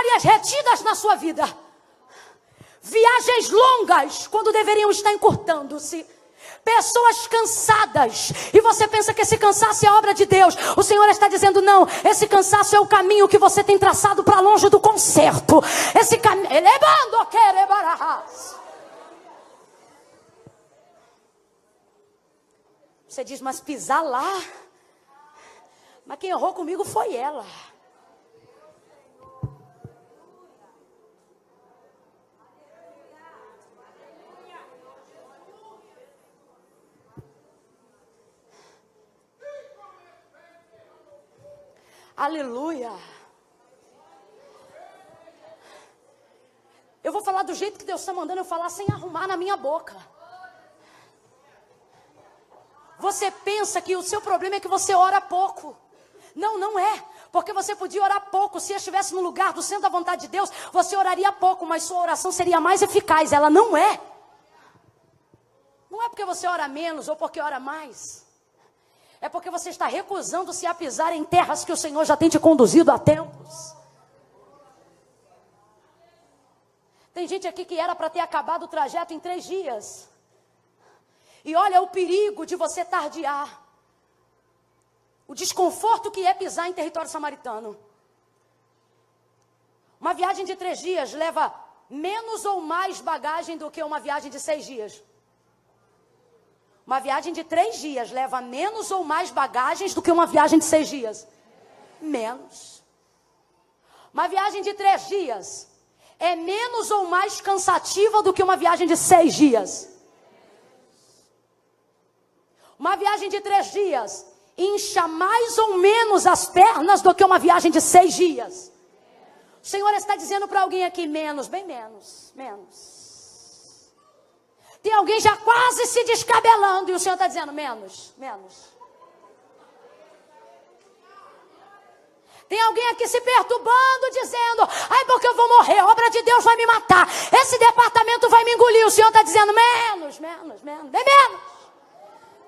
S1: Áreas retidas na sua vida. Viagens longas, quando deveriam estar encurtando-se. Pessoas cansadas, e você pensa que esse cansaço é obra de Deus. O Senhor está dizendo, não, esse cansaço é o caminho que você tem traçado para longe do conserto. Esse caminho, você diz, mas pisar lá? Mas quem errou comigo foi ela. Aleluia. Eu vou falar do jeito que Deus está mandando eu falar, sem arrumar na minha boca. Você pensa que o seu problema é que você ora pouco. Não, não é. Porque você podia orar pouco. Se estivesse no lugar do centro da vontade de Deus, você oraria pouco, mas sua oração seria mais eficaz. Ela não é. Não é porque você ora menos ou porque ora mais. É porque você está recusando-se a pisar em terras que o Senhor já tem te conduzido há tempos. Tem gente aqui que era para ter acabado o trajeto em 3 dias. E olha o perigo de você tardiar. O desconforto que é pisar em território samaritano. Uma viagem de 3 dias leva menos ou mais bagagem do que uma viagem de 6 dias. Uma viagem de 3 dias leva menos ou mais bagagens do que uma viagem de 6 dias? Menos. Uma viagem de 3 dias é menos ou mais cansativa do que uma viagem de 6 dias? Uma viagem de 3 dias incha mais ou menos as pernas do que uma viagem de 6 dias? O Senhor está dizendo para alguém aqui, menos, bem menos, menos. Tem alguém já quase se descabelando e o Senhor está dizendo, menos, menos. Tem alguém aqui se perturbando, dizendo, ai, porque eu vou morrer, a obra de Deus vai me matar. Esse departamento vai me engolir. O Senhor está dizendo, menos, menos, menos, bem menos.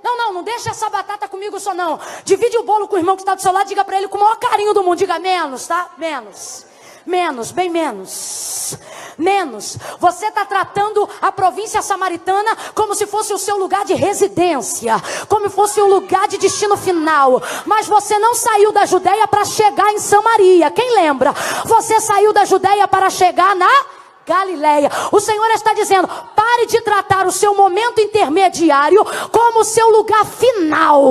S1: Não deixa essa batata comigo só não. Divide o bolo com o irmão que está do seu lado, diga para ele com o maior carinho do mundo, diga menos, tá? Menos. Menos, bem menos. Menos. Você está tratando a província samaritana como se fosse o seu lugar de residência, como se fosse um lugar de destino final. Mas você não saiu da Judeia para chegar em Samaria. Quem lembra? Você saiu da Judeia para chegar na Galileia. O Senhor está dizendo, pare de tratar o seu momento intermediário como o seu lugar final.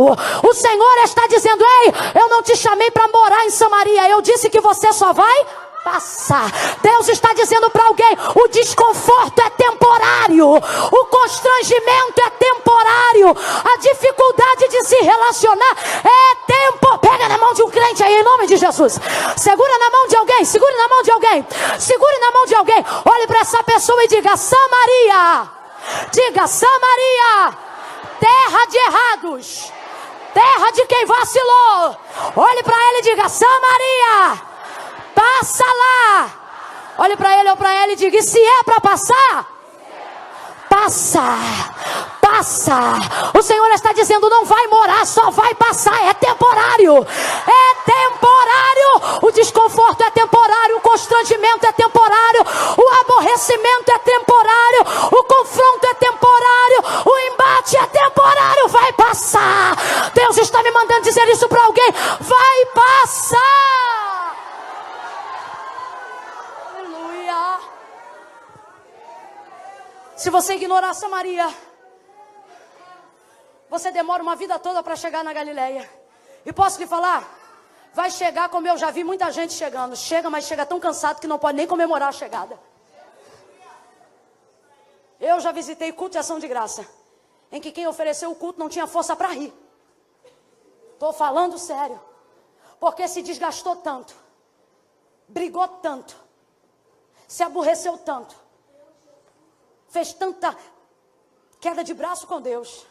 S1: O Senhor está dizendo, ei, eu não te chamei para morar em Samaria, eu disse que você só vai passar. Deus está dizendo para alguém, o desconforto é temporário, o constrangimento é temporário, a dificuldade de se relacionar é tempo. Pega na mão de um crente aí, em nome de Jesus. Segura na mão de alguém, segure na mão de alguém, segure na mão de alguém. Olhe para essa pessoa e diga, Samaria. Diga, Samaria, terra de errados, terra de quem vacilou. Olhe para ele e diga, Samaria, passa lá. Olhe para ele ou para ela e diga, e se é para passar? Passa, passa. O Senhor está dizendo, não vai morar, só vai passar. É temporário, é temporário. O desconforto é temporário, o constrangimento é temporário, o aborrecimento é temporário, o confronto é temporário, o embate é temporário. Vai passar. Deus está me mandando dizer isso para alguém. Vai passar. Aleluia. Se você ignorar Samaria, você demora uma vida toda para chegar na Galileia. E posso lhe falar, vai chegar como eu já vi muita gente chegando. Chega, mas chega tão cansado que não pode nem comemorar a chegada. Eu já visitei culto de ação de graça, em que quem ofereceu o culto não tinha força para rir. Estou falando sério. Porque se desgastou tanto, brigou tanto, se aborreceu tanto, fez tanta queda de braço com Deus,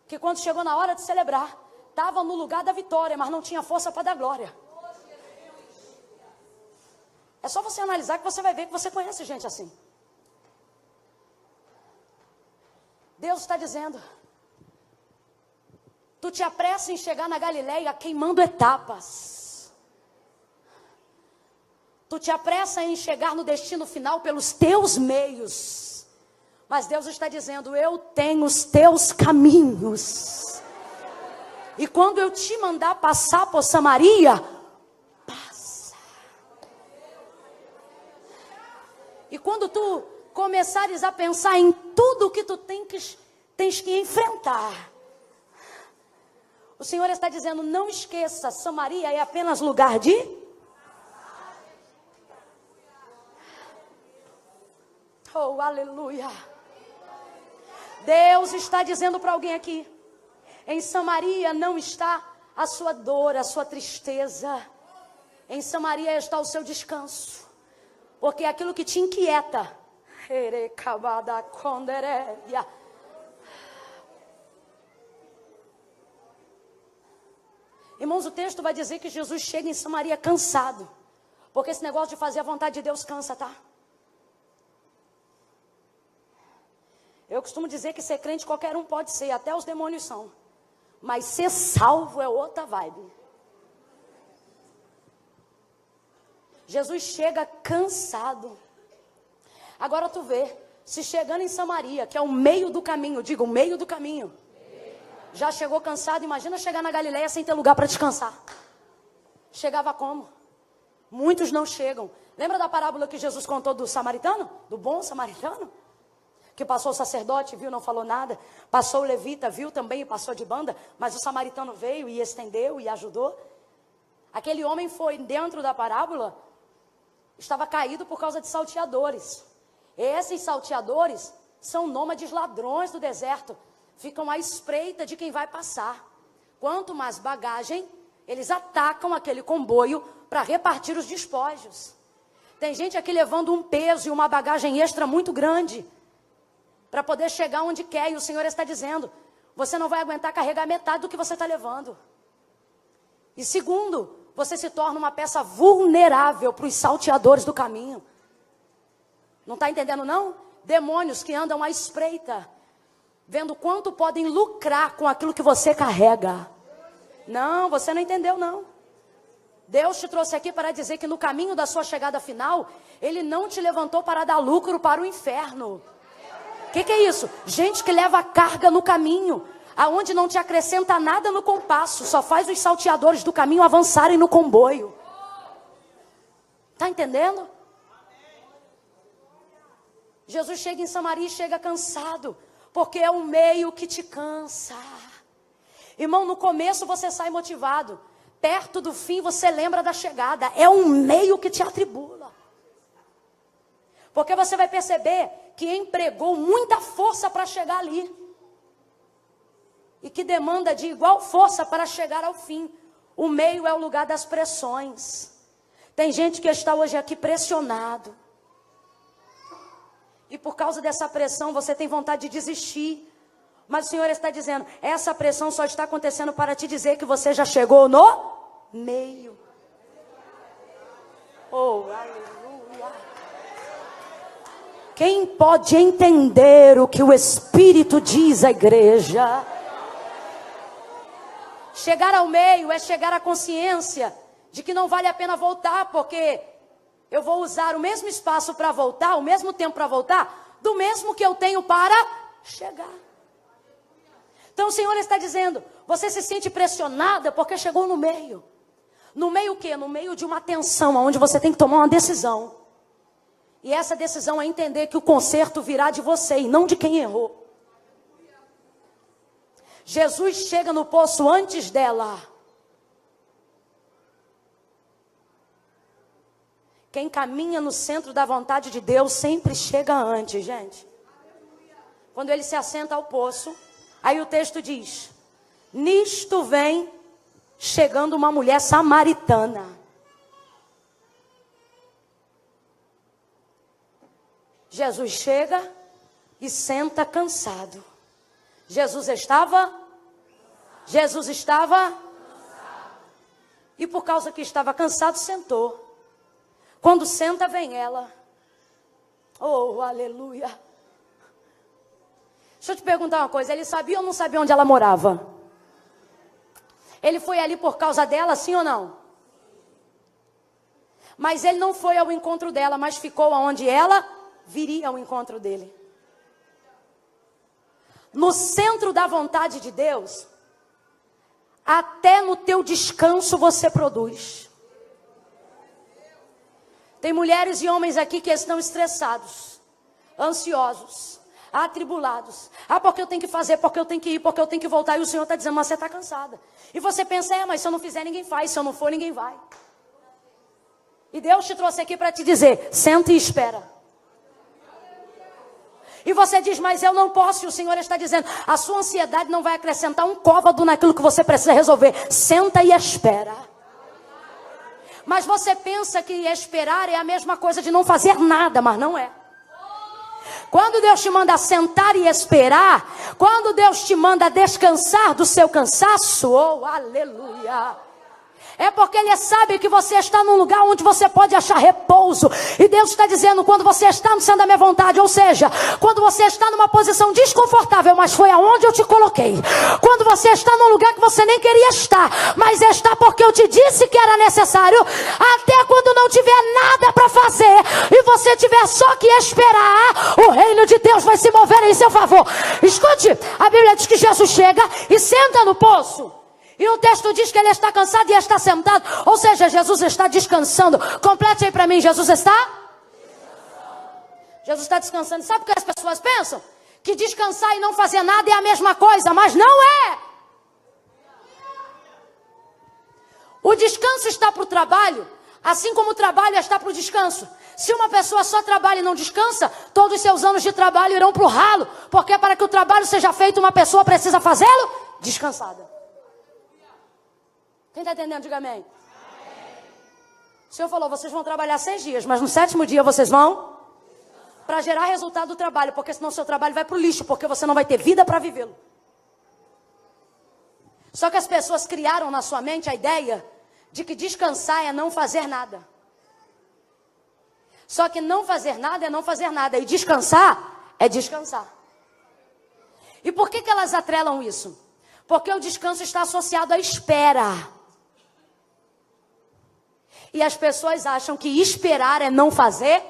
S1: que quando chegou na hora de celebrar, estava no lugar da vitória, mas não tinha força para dar glória. É só você analisar que você vai ver que você conhece gente assim. Deus está dizendo, tu te apressa em chegar na Galileia queimando etapas. Tu te apressa em chegar no destino final pelos teus meios. Mas Deus está dizendo, eu tenho os teus caminhos. E quando eu te mandar passar por Samaria, passa. E quando tu começares a pensar em tudo que tu tens que enfrentar, o Senhor está dizendo, não esqueça, Samaria é apenas lugar de... Oh, aleluia. Deus está dizendo para alguém aqui, em Samaria não está a sua dor, a sua tristeza. Em Samaria está o seu descanso. Porque aquilo que te inquieta, irmãos, o texto vai dizer que Jesus chega em Samaria cansado. Porque esse negócio de fazer a vontade de Deus cansa, tá? Eu costumo dizer que ser crente qualquer um pode ser, até os demônios são. Mas ser salvo é outra vibe. Jesus chega cansado. Agora tu vê, se chegando em Samaria, que é o meio do caminho, diga o meio do caminho. Já chegou cansado, imagina chegar na Galileia sem ter lugar para descansar. Chegava como? Muitos não chegam. Lembra da parábola que Jesus contou do samaritano? Do bom samaritano? Que passou o sacerdote, viu, não falou nada. Passou o levita, viu também e passou de banda. Mas o samaritano veio e estendeu e ajudou. Aquele homem foi dentro da parábola, estava caído por causa de salteadores. Esses salteadores são nômades ladrões do deserto. Ficam à espreita de quem vai passar. Quanto mais bagagem, eles atacam aquele comboio para repartir os despojos. Tem gente aqui levando um peso e uma bagagem extra muito grande para poder chegar onde quer, e o Senhor está dizendo, você não vai aguentar carregar metade do que você está levando. E segundo, você se torna uma peça vulnerável para os salteadores do caminho. Não está entendendo não? Demônios que andam à espreita, vendo quanto podem lucrar com aquilo que você carrega. Não, você não entendeu não. Deus te trouxe aqui para dizer que no caminho da sua chegada final, Ele não te levantou para dar lucro para o inferno. O que é isso? Gente que leva carga no caminho, aonde não te acrescenta nada no compasso, só faz os salteadores do caminho avançarem no comboio. Está entendendo? Jesus chega em Samaria e chega cansado, porque é um meio que te cansa. Irmão, no começo você sai motivado, perto do fim você lembra da chegada. É um meio que te atribula. Porque você vai perceber que empregou muita força para chegar ali. E que demanda de igual força para chegar ao fim. O meio é o lugar das pressões. Tem gente que está hoje aqui pressionado. E por causa dessa pressão você tem vontade de desistir. Mas o Senhor está dizendo, essa pressão só está acontecendo para te dizer que você já chegou no meio. Oh, aleluia. Quem pode entender o que o Espírito diz à igreja? Chegar ao meio é chegar à consciência de que não vale a pena voltar, porque eu vou usar o mesmo espaço para voltar, o mesmo tempo para voltar, do mesmo que eu tenho para chegar. Então o Senhor está dizendo, você se sente pressionada porque chegou no meio. No meio o quê? No meio de uma tensão, onde você tem que tomar uma decisão. E essa decisão é entender que o conserto virá de você e não de quem errou. Jesus chega no poço antes dela. Quem caminha no centro da vontade de Deus sempre chega antes, gente. Quando ele se assenta ao poço, aí o texto diz, nisto vem chegando uma mulher samaritana. Jesus chega e senta cansado. Jesus estava? E por causa que estava cansado, sentou. Quando senta, vem ela. Oh, aleluia. Deixa eu te perguntar uma coisa. Ele sabia ou não sabia onde ela morava? Ele foi ali por causa dela, sim ou não? Mas ele não foi ao encontro dela, mas ficou aonde ela viria ao encontro dele. No centro da vontade de Deus, até no teu descanso você produz. Tem mulheres e homens aqui que estão estressados, ansiosos, atribulados. Porque eu tenho que fazer, porque eu tenho que ir, porque eu tenho que voltar. E o Senhor está dizendo, mas você está cansada. E você pensa, mas se eu não fizer, ninguém faz. Se eu não for, ninguém vai. E Deus te trouxe aqui para te dizer, senta e espera. E você diz, mas eu não posso. E o Senhor está dizendo, a sua ansiedade não vai acrescentar um côvado naquilo que você precisa resolver. Senta e espera. Mas você pensa que esperar é a mesma coisa de não fazer nada, mas não é. Quando Deus te manda sentar e esperar, quando Deus te manda descansar do seu cansaço, oh, aleluia. É porque Ele sabe que você está num lugar onde você pode achar repouso. E Deus está dizendo, quando você está no centro da minha vontade, ou seja, quando você está numa posição desconfortável, mas foi aonde eu te coloquei. Quando você está num lugar que você nem queria estar, mas está porque eu te disse que era necessário. Até quando não tiver nada para fazer, e você tiver só que esperar, o reino de Deus vai se mover em seu favor. Escute, a Bíblia diz que Jesus chega e senta no poço. E o texto diz que ele está cansado e está sentado. Ou seja, Jesus está descansando. Complete aí para mim, Jesus está? Jesus está descansando. Sabe o que as pessoas pensam? Que descansar e não fazer nada é a mesma coisa, mas não é. O descanso está para o trabalho, assim como o trabalho está para o descanso. Se uma pessoa só trabalha e não descansa, todos os seus anos de trabalho irão para o ralo. Porque para que o trabalho seja feito, uma pessoa precisa fazê-lo descansada. Quem está entendendo? Diga amém. O Senhor falou, vocês vão trabalhar 6 dias, mas no 7º dia vocês vão para gerar resultado do trabalho, porque senão o seu trabalho vai para o lixo, porque você não vai ter vida para vivê-lo. Só que as pessoas criaram na sua mente a ideia de que descansar é não fazer nada. Só que não fazer nada é não fazer nada, e descansar é descansar. E por que elas atrelam isso? Porque o descanso está associado à espera. E as pessoas acham que esperar é não fazer,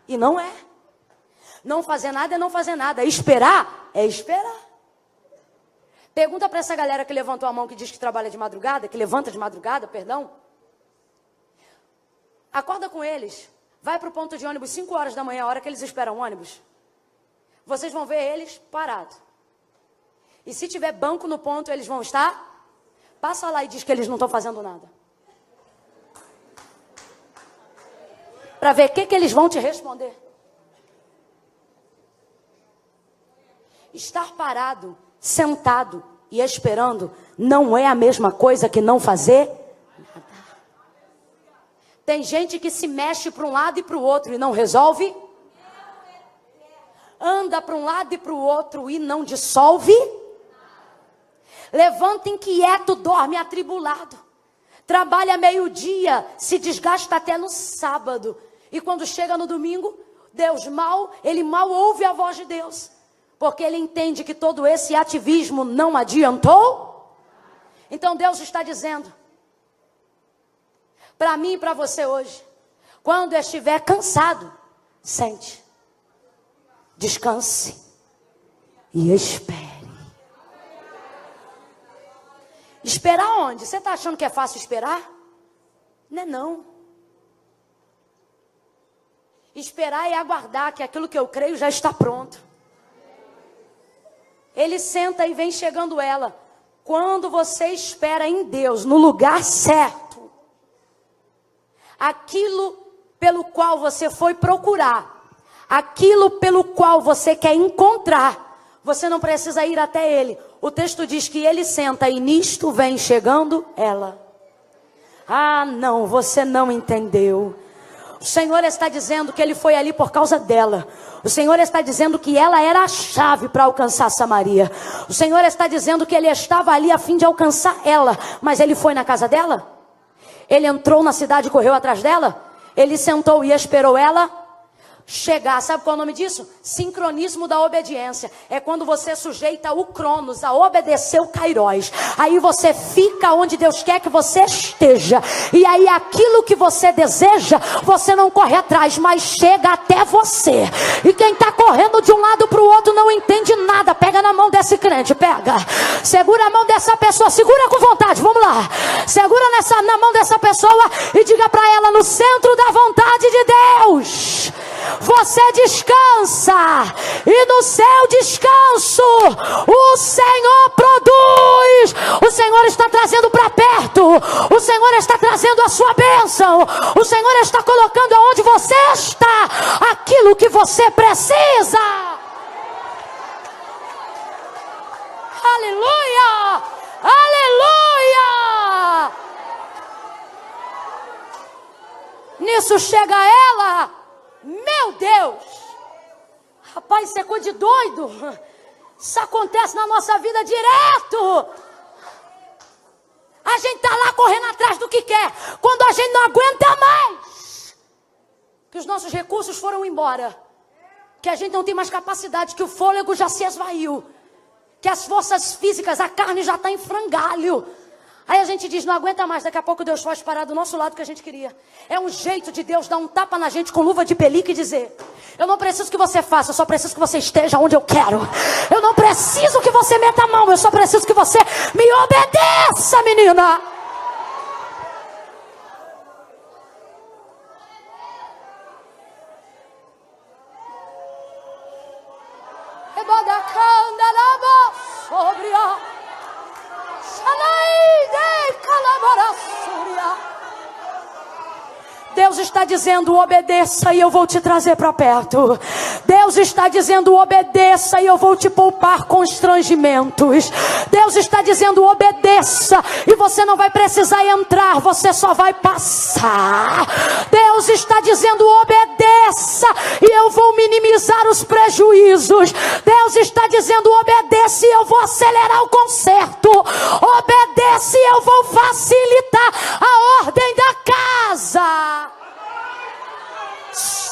S1: e não é. Não fazer nada é não fazer nada. Esperar é esperar. Pergunta para essa galera que levantou a mão, que diz que trabalha de madrugada, que levanta de madrugada, perdão. Acorda com eles. Vai para o ponto de ônibus 5 horas da manhã, a hora que eles esperam o ônibus. vocês vão ver eles parados. E se tiver banco no ponto, eles vão estar? Passa lá e diz que eles não estão fazendo nada. Para ver o que eles vão te responder. Estar parado, sentado e esperando não é a mesma coisa que não fazer nada. Tem gente que se mexe para um lado e para o outro e não resolve. Anda para um lado e para o outro e não dissolve. Levanta inquieto, dorme atribulado. Trabalha meio-dia, se desgasta até no sábado. E quando chega no domingo, ele mal ouve a voz de Deus. Porque ele entende que todo esse ativismo não adiantou. Então Deus está dizendo, para mim e para você hoje, quando estiver cansado, sente, descanse e espere. Esperar onde? Você está achando que é fácil esperar? Não é não. Esperar é aguardar que aquilo que eu creio já está pronto. Ele senta e vem chegando ela. Quando você espera em Deus, no lugar certo, aquilo pelo qual você foi procurar, aquilo pelo qual você quer encontrar, você não precisa ir até ele. O texto diz que ele senta e nisto vem chegando ela. Ah, não, você não entendeu. O Senhor está dizendo que ele foi ali por causa dela. O Senhor está dizendo que ela era a chave para alcançar Samaria. O Senhor está dizendo que ele estava ali a fim de alcançar ela. Mas ele foi na casa dela? Ele entrou na cidade e correu atrás dela? Ele sentou e esperou ela chegar. Sabe qual é o nome disso? Sincronismo da obediência. É quando você sujeita o Cronos a obedecer o Kairos. Aí você fica onde Deus quer que você esteja. E aí aquilo que você deseja, você não corre atrás, mas chega até você. E quem está correndo de um lado para o outro não entende nada. Pega na mão desse crente, pega. Segura a mão dessa pessoa, segura com vontade, vamos lá. Segura na mão dessa pessoa e diga para ela, no centro da vontade de Deus, você descansa, e no seu descanso o Senhor produz. O Senhor está trazendo para perto, o Senhor está trazendo a sua bênção, o Senhor está colocando aonde você está aquilo que você precisa. Aleluia, aleluia. Nisso chega ela. Meu Deus, rapaz, isso é coisa de doido. Isso acontece na nossa vida direto. A gente está lá correndo atrás do que quer, quando a gente não aguenta mais, que os nossos recursos foram embora, que a gente não tem mais capacidade, que o fôlego já se esvaiu, que as forças físicas, a carne já está em frangalho. Aí a gente diz, não aguenta mais, daqui a pouco Deus faz parar do nosso lado que a gente queria. É um jeito de Deus dar um tapa na gente com luva de pelica e dizer, eu não preciso que você faça, eu só preciso que você esteja onde eu quero. Eu não preciso que você meta a mão, eu só preciso que você me obedeça, menina. Sobre a Deus está dizendo, obedeça e eu vou te trazer para perto. Deus está dizendo, obedeça e eu vou te poupar constrangimentos. Deus está dizendo, obedeça e você não vai precisar entrar, você só vai passar. Deus está dizendo, obedeça e eu vou minimizar os prejuízos. Deus está dizendo, obedeça e eu vou acelerar o conserto. Obedeça e eu vou facilitar a ordem da casa.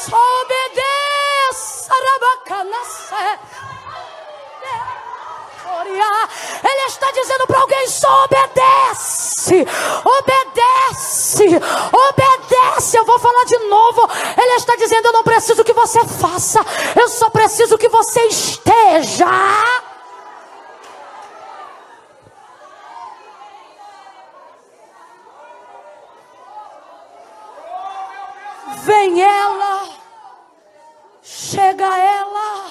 S1: Obedeça, Ele está dizendo para alguém, só obedece, obedece, obedece. Eu vou falar de novo. Ele está dizendo, eu não preciso que você faça, eu só preciso que você esteja. Vem ela, chega ela,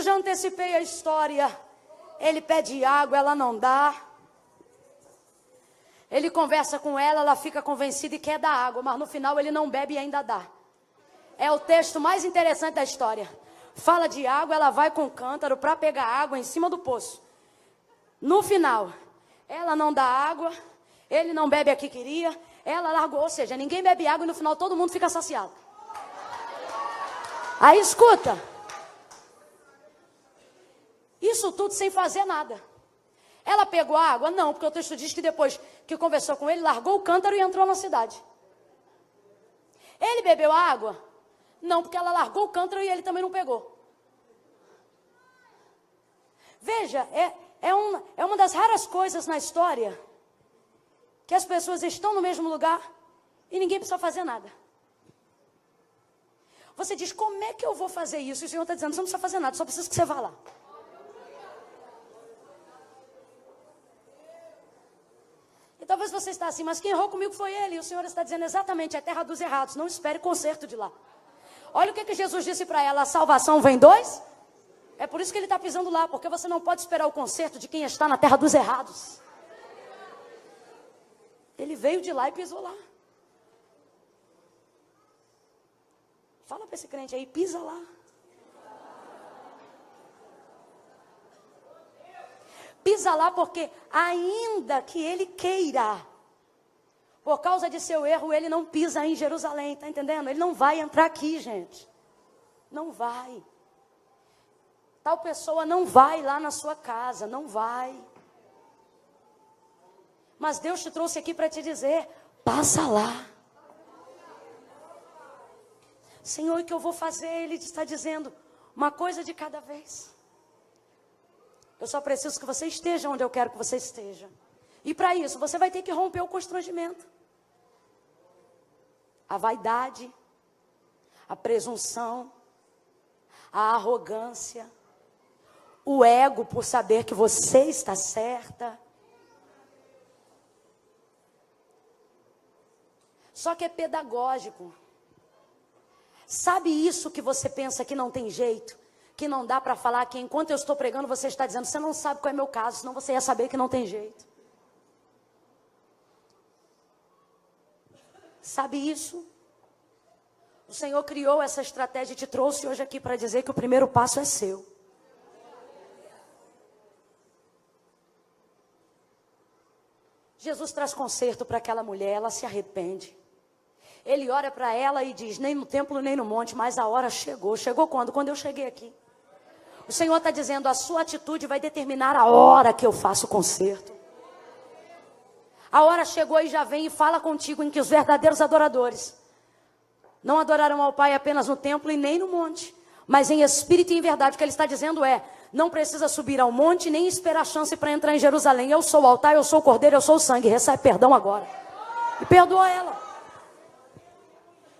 S1: já antecipei a história. Ele pede água, ela não dá. Ele conversa com ela fica convencida e quer dar água, mas no final ele não bebe e ainda dá. É o texto mais interessante da história. Fala de água, ela vai com o cântaro para pegar água em cima do poço. No final, ela não dá água, ele não bebe a que queria, ela largou, ou seja, ninguém bebe água e no final todo mundo fica saciado. Aí escuta, isso tudo sem fazer nada. Ela pegou a água? Não, porque o texto diz que depois que conversou com ele, largou o cântaro e entrou na cidade. Ele bebeu a água? Não, porque ela largou o cântaro e ele também não pegou. Veja, é uma das raras coisas na história que as pessoas estão no mesmo lugar e ninguém precisa fazer nada. Você diz, como é que eu vou fazer isso? E o Senhor está dizendo, você não precisa fazer nada, só precisa que você vá lá. E talvez você está assim, mas quem errou comigo foi ele. E o Senhor está dizendo exatamente, é a terra dos errados. Não espere conserto de lá. Olha o que Jesus disse para ela, a salvação vem dois. É por isso que ele está pisando lá, porque você não pode esperar o conserto de quem está na terra dos errados. Ele veio de lá e pisou lá. Fala para esse crente aí, pisa lá. Pisa lá porque ainda que ele queira, por causa de seu erro, ele não pisa em Jerusalém, está entendendo? Ele não vai entrar aqui, gente. Não vai. Tal pessoa não vai lá na sua casa, não vai. Mas Deus te trouxe aqui para te dizer, passa lá. Senhor, o que eu vou fazer? Ele está dizendo, uma coisa de cada vez. Eu só preciso que você esteja onde eu quero que você esteja. E para isso, você vai ter que romper o constrangimento. A vaidade, a presunção, a arrogância, o ego por saber que você está certa. Só que é pedagógico. Sabe isso que você pensa que não tem jeito? Que não dá para falar, que enquanto eu estou pregando você está dizendo, você não sabe qual é meu caso, senão você ia saber que não tem jeito. Sabe isso? O Senhor criou essa estratégia e te trouxe hoje aqui para dizer que o primeiro passo é seu. Jesus traz conserto para aquela mulher, ela se arrepende. Ele olha para ela e diz, nem no templo nem no monte, mas a hora chegou. Chegou quando? Quando eu cheguei aqui. O Senhor está dizendo, a sua atitude vai determinar a hora que eu faço o conserto. A hora chegou e já vem e fala contigo em que os verdadeiros adoradores não adorarão ao Pai apenas no templo e nem no monte, mas em espírito e em verdade. O que ele está dizendo é, não precisa subir ao monte nem esperar chance para entrar em Jerusalém. Eu sou o altar, eu sou o cordeiro, eu sou o sangue. Recebe perdão agora. E perdoa ela.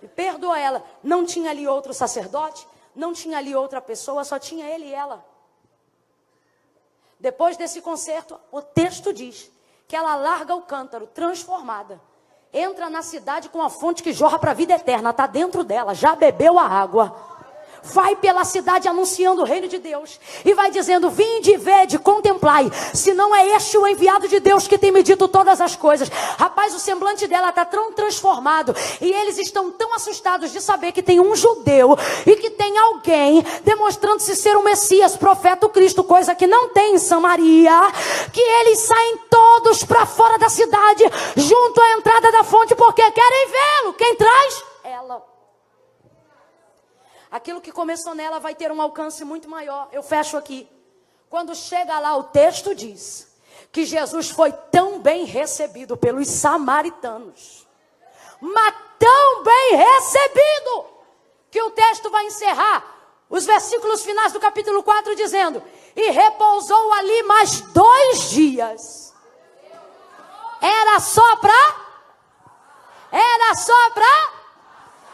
S1: E perdoa ela. Não tinha ali outro sacerdote, não tinha ali outra pessoa, só tinha ele e ela. Depois desse concerto, o texto diz que ela larga o cântaro, transformada. Entra na cidade com a fonte que jorra para a vida eterna. Está dentro dela, já bebeu a água. Vai pela cidade anunciando o reino de Deus. E vai dizendo, vinde, vede, contemplai. Se não é este o enviado de Deus que tem me dito todas as coisas. Rapaz, o semblante dela está tão transformado. E eles estão tão assustados de saber que tem um judeu. E que tem alguém demonstrando-se ser o Messias, profeta, o Cristo. Coisa que não tem em Samaria. Que eles saem todos para fora da cidade. Junto à entrada da fonte. Porque querem vê-lo. Quem traz? Ela. Aquilo que começou nela vai ter um alcance muito maior. Eu fecho aqui. Quando chega lá, o texto diz que Jesus foi tão bem recebido pelos samaritanos. Mas tão bem recebido, que o texto vai encerrar os versículos finais do capítulo 4 dizendo, e repousou ali mais 2 dias. Era só para?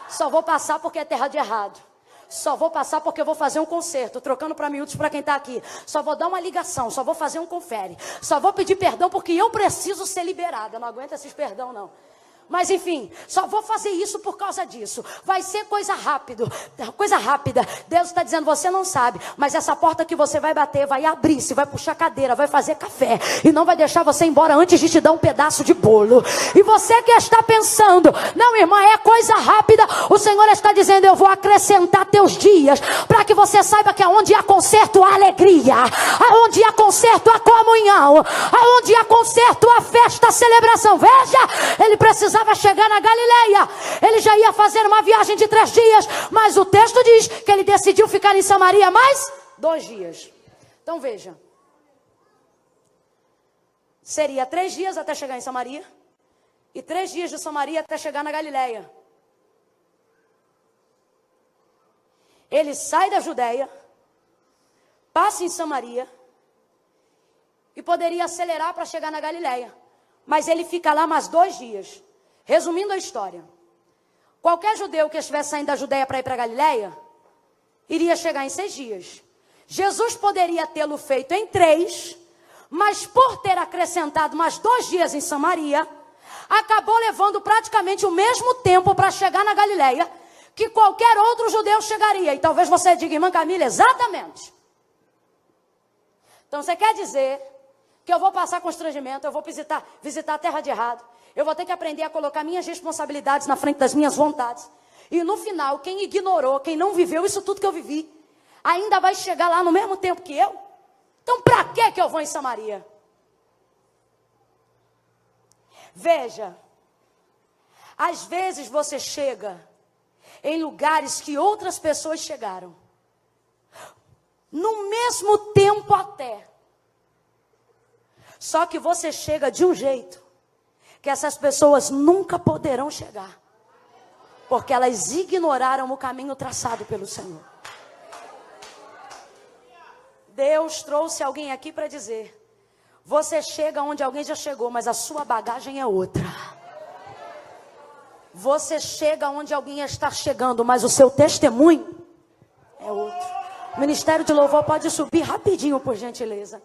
S1: Só vou passar porque é terra de errado. Só vou passar porque eu vou fazer um concerto, trocando para miúdos para quem está aqui. Só vou dar uma ligação, só vou fazer um confere. Só vou pedir perdão porque eu preciso ser liberada. Eu não aguento esses perdão, não. Mas enfim, só vou fazer isso por causa disso. Vai ser coisa rápida. Deus está dizendo, você não sabe, mas essa porta que você vai bater, vai abrir, se vai puxar cadeira, vai fazer café, e não vai deixar você ir embora antes de te dar um pedaço de bolo. E você que está pensando, não, irmã, é coisa rápida, o Senhor está dizendo, eu vou acrescentar teus dias, para que você saiba que aonde há concerto há alegria, aonde há concerto há comunhão, aonde há concerto há festa, há celebração. Veja, ele precisava chegar na Galileia, ele já ia fazer uma viagem de 3 dias, mas o texto diz que ele decidiu ficar em Samaria mais 2 dias. Então veja, seria 3 dias até chegar em Samaria, e 3 dias de Samaria até chegar na Galileia. Ele sai da Judeia, passa em Samaria, e poderia acelerar para chegar na Galileia, mas ele fica lá mais 2 dias. Resumindo a história, qualquer judeu que estivesse saindo da Judeia para ir para a Galileia, iria chegar em 6 dias. Jesus poderia tê-lo feito em 3, mas por ter acrescentado mais 2 dias em Samaria, acabou levando praticamente o mesmo tempo para chegar na Galileia, que qualquer outro judeu chegaria. E talvez você diga, irmã Camila, exatamente. Então você quer dizer que eu vou passar constrangimento, eu vou visitar a terra de errado, eu vou ter que aprender a colocar minhas responsabilidades na frente das minhas vontades. E no final, quem ignorou, quem não viveu isso tudo que eu vivi, ainda vai chegar lá no mesmo tempo que eu? Então para que eu vou em Samaria? Veja, às vezes você chega em lugares que outras pessoas chegaram, no mesmo tempo até. Só que você chega de um jeito que essas pessoas nunca poderão chegar, porque elas ignoraram o caminho traçado pelo Senhor. Deus trouxe alguém aqui para dizer, você chega onde alguém já chegou, mas a sua bagagem é outra. Você chega onde alguém está chegando, mas o seu testemunho é outro. O Ministério de Louvor pode subir rapidinho, por gentileza.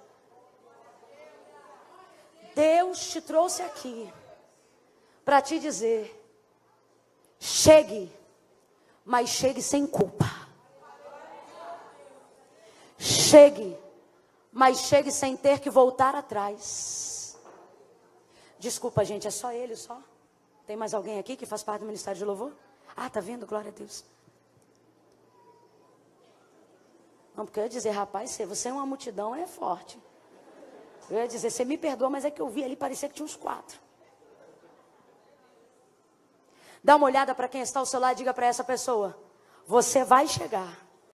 S1: Deus te trouxe aqui para te dizer, chegue, mas chegue sem culpa. Chegue, mas chegue sem ter que voltar atrás. Desculpa, gente, é só ele, só? Tem mais alguém aqui que faz parte do Ministério de Louvor? Ah, tá vendo? Glória a Deus. Não, porque eu ia dizer, rapaz, você é uma multidão, é forte. Eu ia dizer, você me perdoa, mas é que eu vi ali, parecia que tinha uns 4. Dá uma olhada para quem está ao seu lado e diga para essa pessoa, você vai chegar,